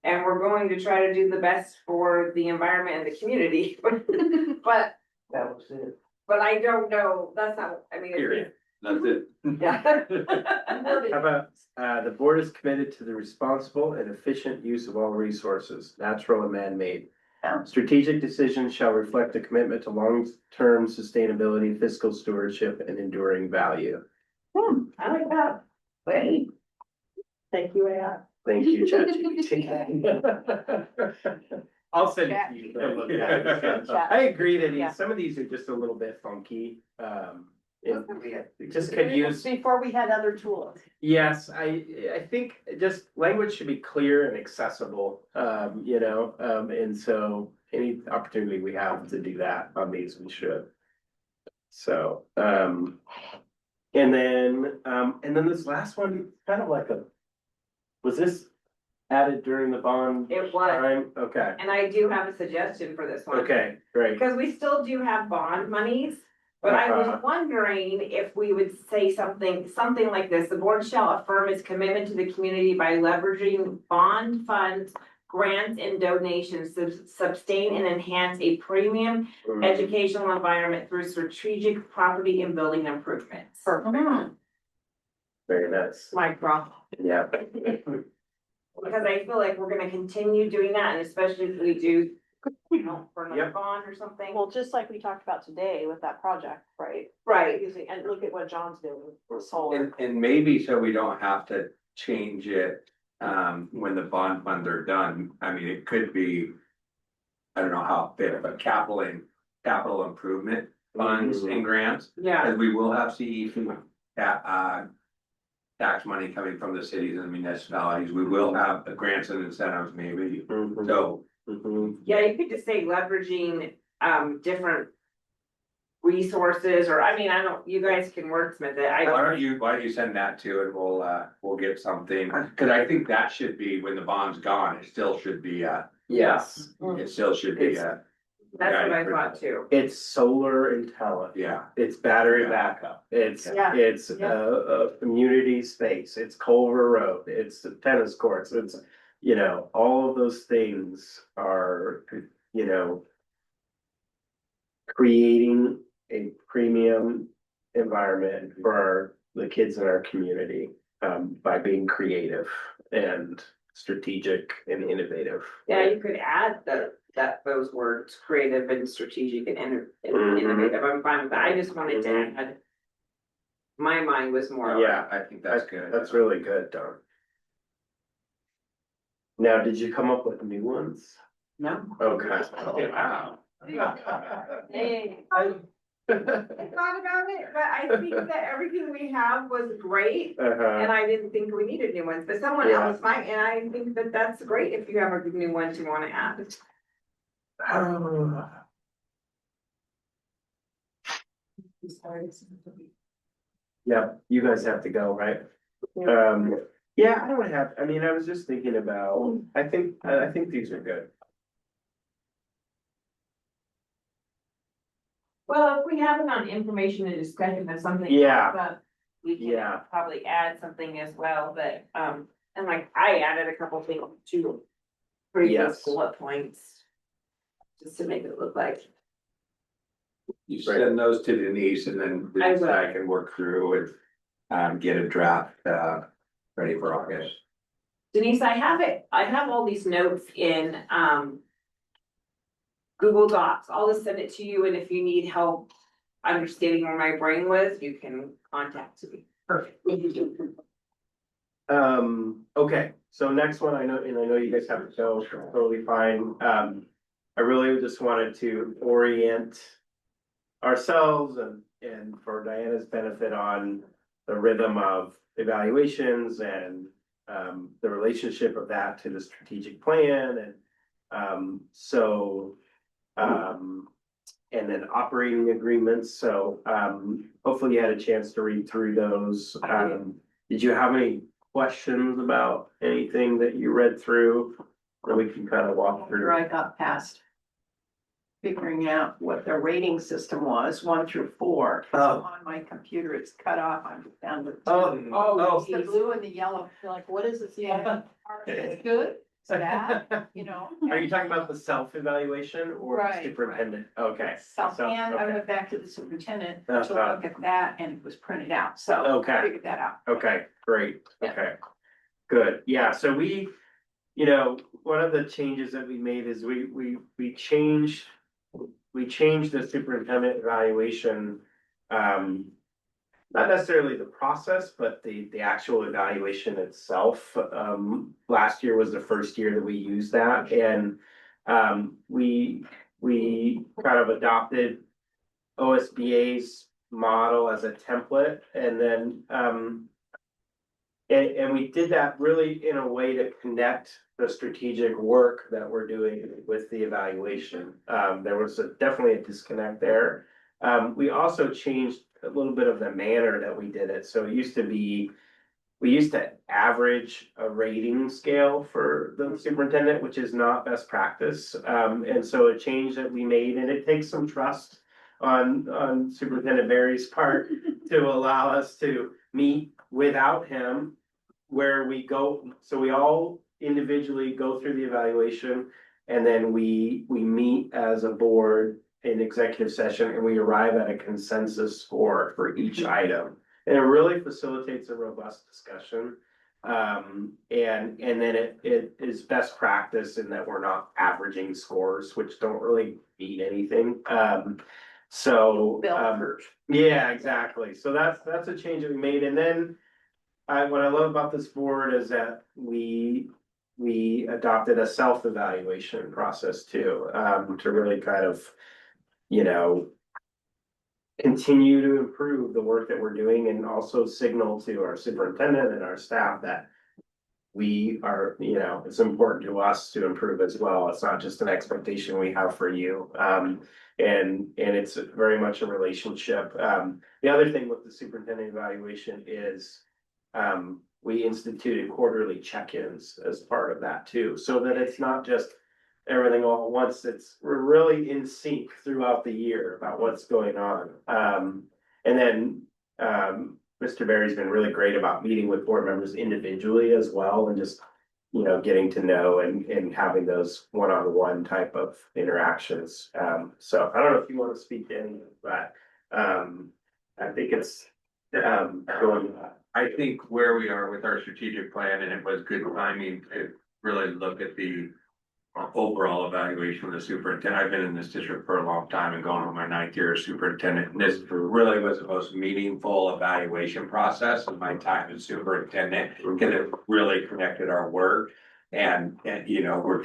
and we're going to try to do the best for the environment and the community. But That was it. But I don't know, that's not, I mean. Period. That's it. Yeah. How about, the board is committed to the responsible and efficient use of all resources, natural and man-made. Yeah. Strategic decisions shall reflect a commitment to long-term sustainability, fiscal stewardship, and enduring value. I like that. Wait. Thank you, AI. Thank you, ChatGPT. I'll send it to you. to look at. I agree that some of these are just a little bit funky. It just could use, Before we had other tools. yes, I think just language should be clear and accessible, and so any opportunity we have to do that on these, we should. So, and then this last one, kind of like was this added during the bond It was, time? Okay, and I do have a suggestion for this one. okay, great. Because we still do have bond monies, but I was wondering if we would say something like this. The board shall affirm its commitment to the community by leveraging bond funds, grants, and donations to sustain and enhance a premium educational environment through strategic property and building improvements. Very nice. Mike Roth. Yeah. Because I feel like we're gonna continue doing that, and especially if we do, for another Yep. bond or something. Well, just like we talked about today with that project, right? Right. And look at what John's doing with solar. And maybe so we don't have to change it, when the bond funds are done. I mean, it could be, I don't know how big, but capital improvement funds and grants. Yeah, As we will have CEP, tax money coming from the cities and municipalities. We will have the grants and incentives maybe. Mhm. So Mhm. yeah, you could just say leveraging, different resources, or, I mean, I don't, you guys can wordsmith it. why don't you send that to and we'll get something, cause I think that should be, when the bond's gone, it still should be, Yes, it still should be, That's what I thought too. it's solar intelligent. yeah. It's battery Yeah. backup. It's, Yeah. it's Yeah. a community space. It's Culver Road. It's the tennis courts. It's, all of those things are, creating a premium environment for the kids in our community, by being creative and strategic and innovative. Yeah, you could add those words, creative and strategic and innovative. I'm fine with that. I just wanted to add. My mind was more. Yeah, I think that's good. That's really good, Don. Now, did you come up with new ones? No. Okay. Wow. Hey. thought about it, but I think that everything we have was great. Uh-huh. And I didn't think we needed new ones, but someone Yeah. else might, and I think that that's great if you have a new one you wanna add. Yeah, you guys have to go, right? Yeah, I don't have, I mean, I was just thinking about, I think these are good. Well, if we have it on information and discussion of something. Yeah. comes up, we Yeah. can probably add something as well, but, and like I added a couple things to previous Yes. bullet points. Just to make it look like. You send those to Denise and then I Denise and I will. can work through and get a draft, ready for August. Denise, I have all these notes in, Google Docs, I'll just send it to you, and if you need help understanding where my brain was, you can contact me. Perfect. Okay, so next one, I know, and I know you guys have to go, totally fine. I really just wanted to orient ourselves and for Diana's benefit on the rhythm of evaluations and the relationship of that to the strategic plan and and then operating agreements. So hopefully you had a chance to read through those. Did you have any questions about anything that you read through that we can kind of walk After through? I got past figuring out what the rating system was, 1 through 4. Oh. On my computer, it's cut off, I'm down to. Oh, It's the blue and the yellow, you're like, what is this? Yeah, it's good, it's bad, you know? Are you talking about the self-evaluation or the Right, superintendent? Okay. So, So, and I okay. went back to the superintendent to Uh-huh. look at that, and it was printed out, so Okay. I figured that out. Okay, great, Yeah. okay. Good, yeah, so one of the changes that we made is we changed the superintendent evaluation. Not necessarily the process, but the actual evaluation itself. Last year was the first year that we used that and we kind of adopted OSBA's model as a template and then and we did that really in a way to connect the strategic work that we're doing with the evaluation. There was definitely a disconnect there. We also changed a little bit of the manner that we did it. So it used to be, we used to average a rating scale for the superintendent, which is not best practice. And so a change that we made, and it takes some trust on Superintendent Barry's part to allow us to meet without him where we go, so we all individually go through the evaluation and then we meet as a board in executive session and we arrive at a consensus score for each item. And it really facilitates a robust discussion. And then it is best practice in that we're not averaging scores, which don't really mean anything. Yeah, exactly. So that's a change that we made. And then what I love about this board is that we adopted a self-evaluation process too, to really kind of, continue to improve the work that we're doing and also signal to our superintendent and our staff that we are, it's important to us to improve as well. It's not just an expectation we have for you. And it's very much a relationship. The other thing with the superintendent evaluation is we instituted quarterly check-ins as part of that too, so that it's not just everything all at once. We're really in sync throughout the year about what's going on. And then Mr. Barry's been really great about meeting with board members individually as well and just, getting to know and having those one-on-one type of interactions. So I don't know if you want to speak to any of that. I think it's going. I think where we are with our strategic plan, and it was good timing to really look at the overall evaluation of the superintendent. I've been in this district for a long time and going on my 9th year as superintendent. And this really was the most meaningful evaluation process of my time as superintendent, because it really connected our work. And we're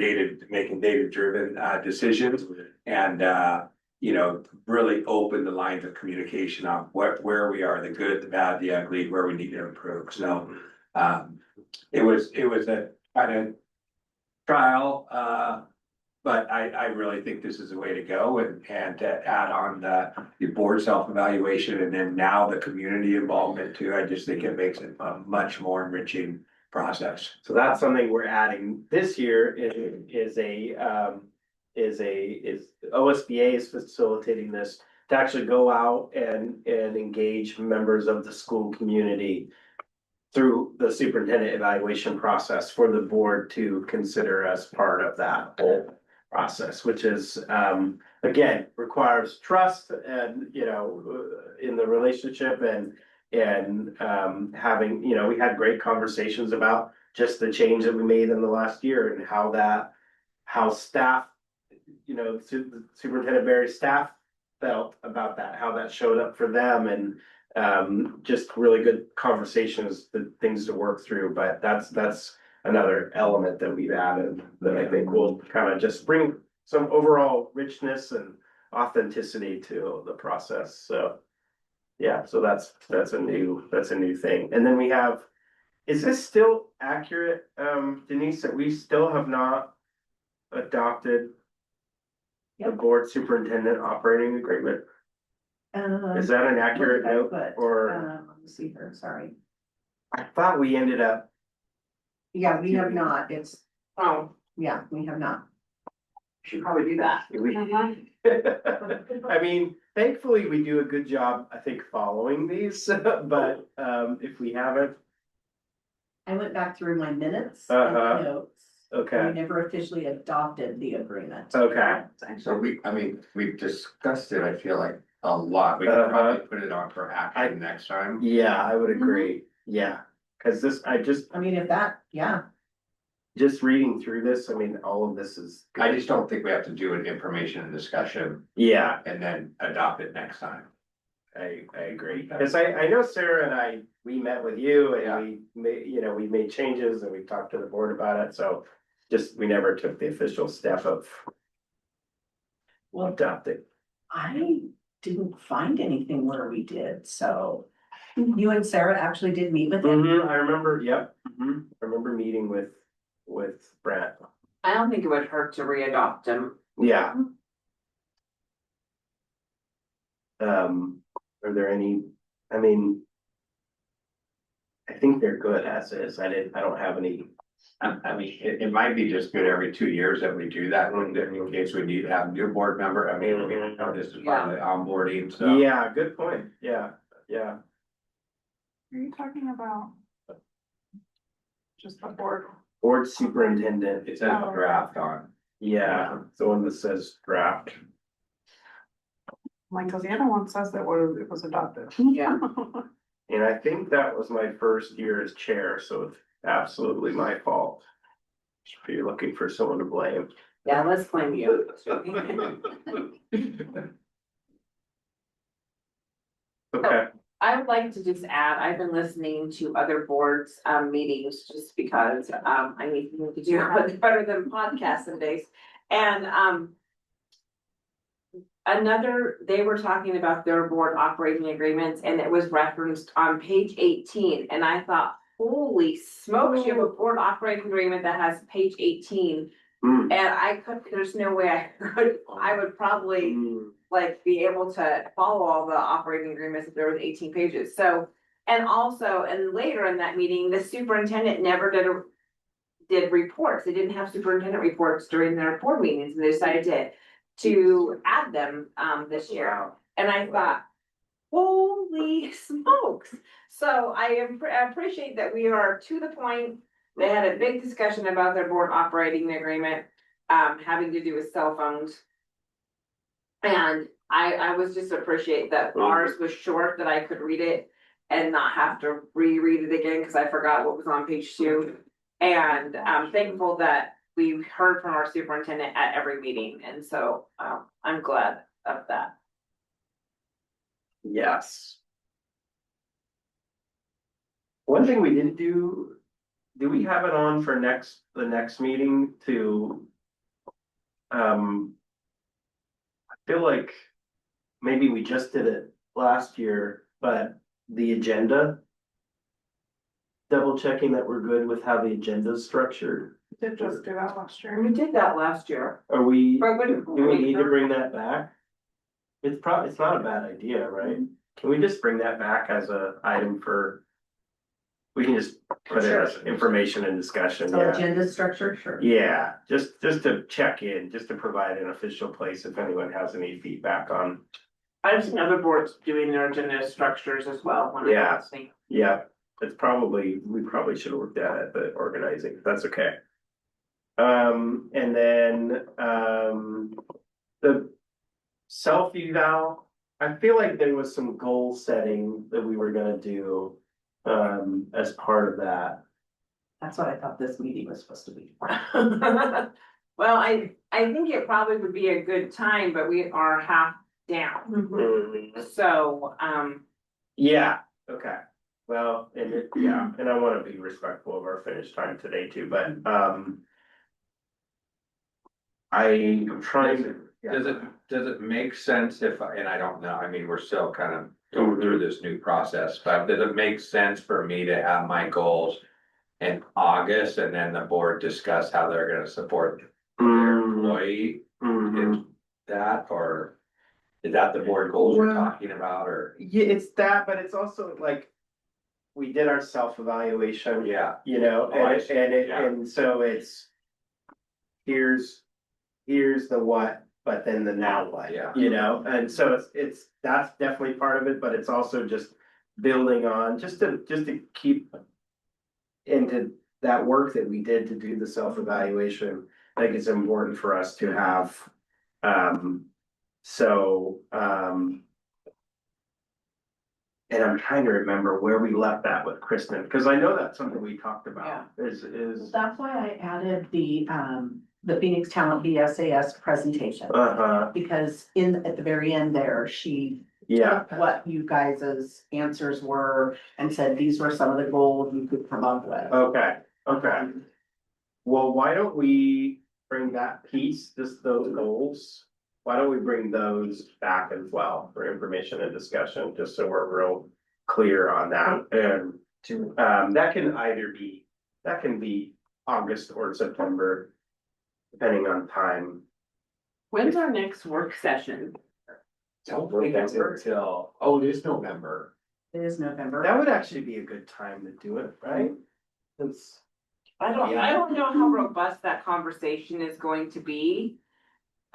making data-driven decisions. And you know, really open the lines of communication on where we are, the good, the bad, the ugly, where we need to improve. So, it was a kind of trial, but I really think this is the way to go and to add on the board self-evaluation and then now the community involvement too. I just think it makes it a much more enriching process. So that's something we're adding this year is OSBA is facilitating this to actually go out and engage members of the school community through the superintendent evaluation process for the board to consider as part of that whole process, which is, again, requires trust and, you know, in the relationship and having, you know, we had great conversations about just the change that we made in the last year and how staff, you know, Superintendent Barry's staff felt about that, how that showed up for them and just really good conversations, the things to work through, but that's another element that we've added that I think will kind of just bring some overall richness and authenticity to the process, so. Yeah, so that's a new thing, and then we have, is this still accurate, Denise, that we still have not adopted the board superintendent operating agreement? Is that an accurate note, or? Let me see here, sorry. I thought we ended up. Yeah, we have not, it's, Oh, yeah, we have not. should probably do that. I mean, thankfully, we do a good job, I think, following these, but if we haven't. I went back through my minutes Uh-huh. and notes. Okay. We never officially adopted the agreement. Okay. So we've discussed it, I feel like a lot. We could probably put it on for action next time. Yeah, I would agree, yeah, cause this, I mean, if that, yeah, just reading through this, I mean, all of this is. I just don't think we have to do an information and discussion Yeah, and then adopt it next time. I agree, cause I know Sarah and we met with you Yeah. and we made, you know, we made changes and we talked to the board about it, so. Just, we never took the official step of. Adopting. I didn't find anything where we did, so. You and Sarah actually did meet with him? I remember, yep, I remember meeting with Brett, I don't think it would hurt to re-adopt them. yeah. Are there any, I mean. I think they're good as is, I don't have any. I mean, it might be just good every 2 years that we do that one, in case we need to have a new board member. I mean, you know, this is part of the onboarding, so. Yeah, good point, yeah. Are you talking about? Just the board? Board superintendent, It says draft on. yeah, the one that says draft. Like, cause the other one says that it was adopted. Yeah. And I think that was my first year as chair, so it's absolutely my fault. If you're looking for someone to blame. Yeah, let's blame you. Okay, I would like to just add, I've been listening to other boards' meetings just because I need to do it better than podcasts some days. And they were talking about their board operating agreements and it was referenced on page 18. And I thought, holy smokes, you have a board operating agreement that has page 18. Mm. And there's no way I would probably like be able to follow all the operating agreements if there was 18 pages. So, and also, and later in that meeting, the superintendent never did reports. They didn't have superintendent reports during their board meetings and they decided to add them this year. And I thought, holy smokes. So I appreciate that we are to the point. They had a big discussion about their board operating agreement, having to do with cell phones. And I was just appreciate that ours was short, that I could read it and not have to reread it again because I forgot what was on page 2. And I'm thankful that we heard from our superintendent at every meeting. And so I'm glad of that. yes. One thing we didn't do we have it on for the next meeting to? I feel like maybe we just did it last year, but the agenda. Double checking that we're good with how the agenda is structured. Did just do that last year. We did that last year. Are we, But do we need to bring that back? It's probably, it's not a bad idea, right? Can we just bring that back as a item for? We can just put it as information and discussion, So yeah. agenda structure, sure. Yeah, just to check in, just to provide an official place if anyone has any feedback on, I've seen other boards doing their agenda structures as well. when I Yeah. was listening. yeah. It's probably, we probably should have looked at it, but organizing, that's okay. And then, the self-eval, I feel like there was some goal setting that we were gonna do, as part of that. That's what I thought this meeting was supposed to be. Well, I think it probably would be a good time, but we are half down. So, Yeah, okay, well, and yeah, and I wanna be respectful of our finish time today too, but, I'm trying to. Does it make sense if, and I don't know, I mean, we're still kind of going through this new process, but does it make sense for me to have my goals in August and then the board discuss how they're gonna support their employee in that, or is that the board goals we're talking about, or? Yeah, it's that, but it's also like, we did our self-evaluation. Yeah. You know, Oh, I and see. Yeah. and so it's. Here's the what, but then the now what. Yeah. You know, and so it's, that's definitely part of it, but it's also just building on, just to keep. Into that work that we did to do the self-evaluation, I think it's important for us to have, so, and I'm trying to remember where we left that with Kristen, because I know that's something we talked about, is. That's why I added the Phoenix Talent BSAS presentation. Because at the very end there, she Yeah, took what you guys' answers were and said, these were some of the goals you could come up with. okay. Well, why don't we bring that piece, just those goals? Why don't we bring those back as well for information and discussion, just so we're real clear on that, and. That can be August or September, depending on time. when's our next work session? Don't think it's until, oh, it is November. It is November. That would actually be a good time to do it, right? It's, I don't know how robust that conversation is going to be.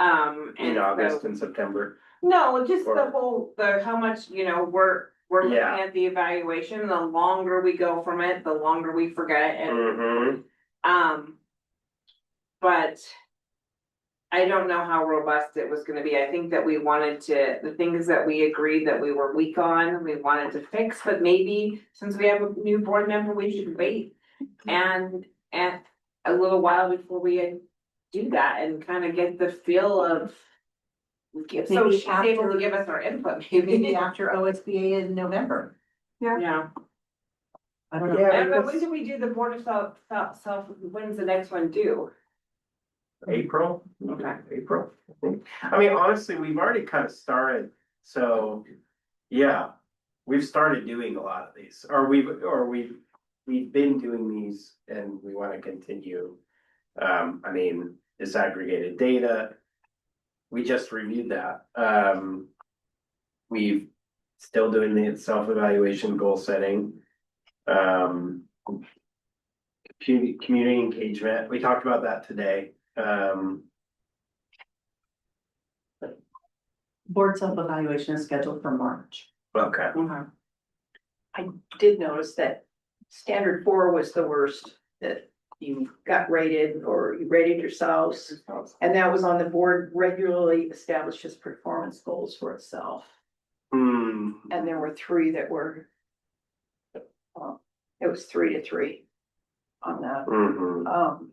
in And August so, and September. no, just the Or- whole, how much, we're looking Yeah. at the evaluation, the longer we go from it, the longer we forget and, Mm-hmm. but. I don't know how robust it was gonna be. I think that we wanted to, the things that we agreed that we were weak on, we wanted to fix, but maybe since we have a new board member, we should wait. And a little while before we do that and kind of get the feel of. So Maybe she's able to after- give us our input, Maybe maybe, after OSBA in November. yeah. I don't know. Yeah. And but when because- did we do the board of when's the next one due? April. Okay. April, I think. I mean, honestly, we've already kind of started, so, yeah. We've started doing a lot of these, or we've been doing these and we want to continue. I mean, disaggregated data. We just reviewed that. We've still doing the self-evaluation, goal setting. Community engagement, we talked about that today. Board self-evaluation is scheduled for March. Okay. I did notice that standard 4 was the worst that you got rated or you rated yourselves. And that was on the board regularly establishes performance goals for itself. Hmm. And there were 3 that were, it was 3 to 3 on that. Mhm.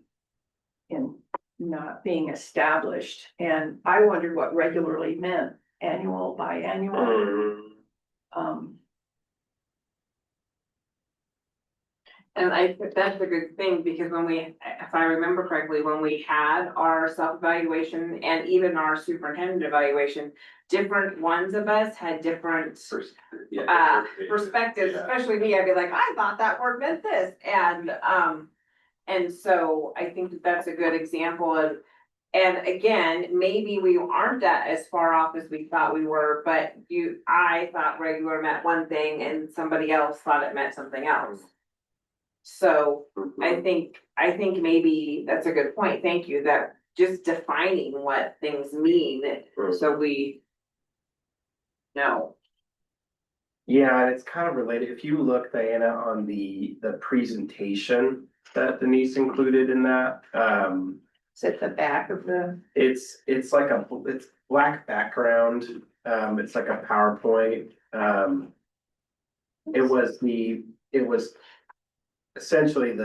In not being established. And I wondered what regularly meant, annual, biannual. Mhm. And I think that's a good thing, because when we, if I remember correctly, when we had our self-evaluation and even our superintendent evaluation, different ones of us had different perspectives, especially me. I'd be like, I thought that word meant this, and so I think that that's a good example of, and again, maybe we aren't that as far off as we thought we were, but I thought regular meant one thing and somebody else thought it meant something else. So I think maybe that's a good point. Thank you. That just defining what things mean, so we know. Yeah, and it's kind of related. If you look, Diana, on the presentation that Denise included in that, Is it the back of the? it's like it's black background. It's like a PowerPoint. It was essentially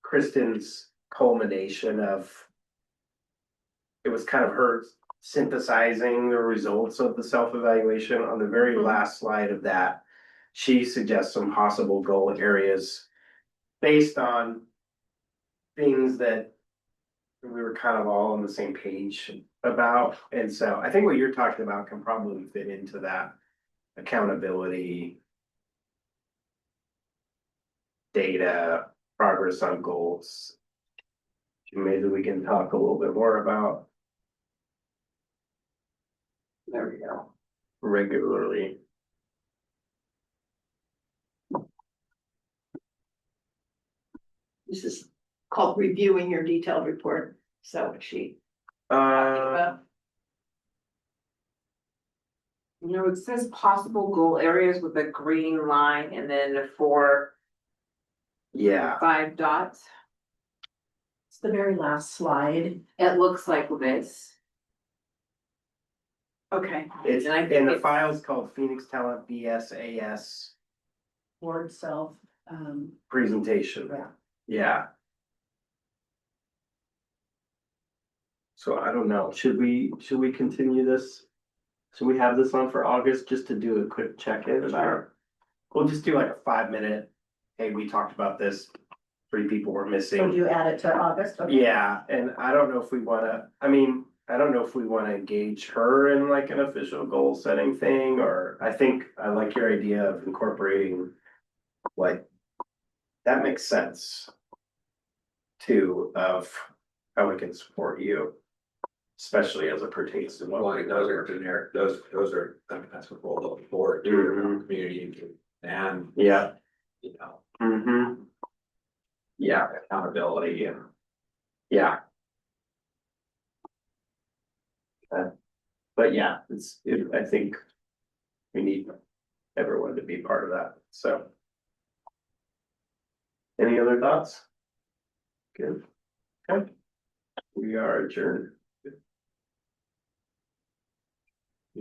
Kristen's culmination of, it was kind of her synthesizing the results of the self-evaluation. On the very last slide of that, she suggests some possible goal areas based on things that we were kind of all on the same page about. And so I think what you're talking about can probably fit into that accountability, data, progress on goals. Maybe we can talk a little bit more about. There we go. Regularly. This is called reviewing your detailed report. So she. Uh, It says possible goal areas with a green line and then 4, yeah, 5 dots. It's the very last slide. It looks like this. Okay. it's And I think and the it's- file's called Phoenix Talent BSAS Board self, presentation. Yeah. Yeah. So I don't know, should we continue this? Should we have this on for August just to do a quick check-in about? We'll just do like a 5-minute, hey, we talked about this, 3 people were missing. you add it to August? Okay. Yeah, and I don't know if we wanna, I don't know if we wanna engage her in like an official goal setting thing, or I think I like your idea of incorporating. Like, that makes sense. Too, of how we can support you. Especially as it pertains to what. Like, those are generic, those are, I mean, that's what we'll look forward to in our community and, Yeah. you know, Mm-hmm. Yeah, accountability and. yeah. But yeah, I think we need everyone to be part of that, so. Any other thoughts? Good. Okay. We are adjourned.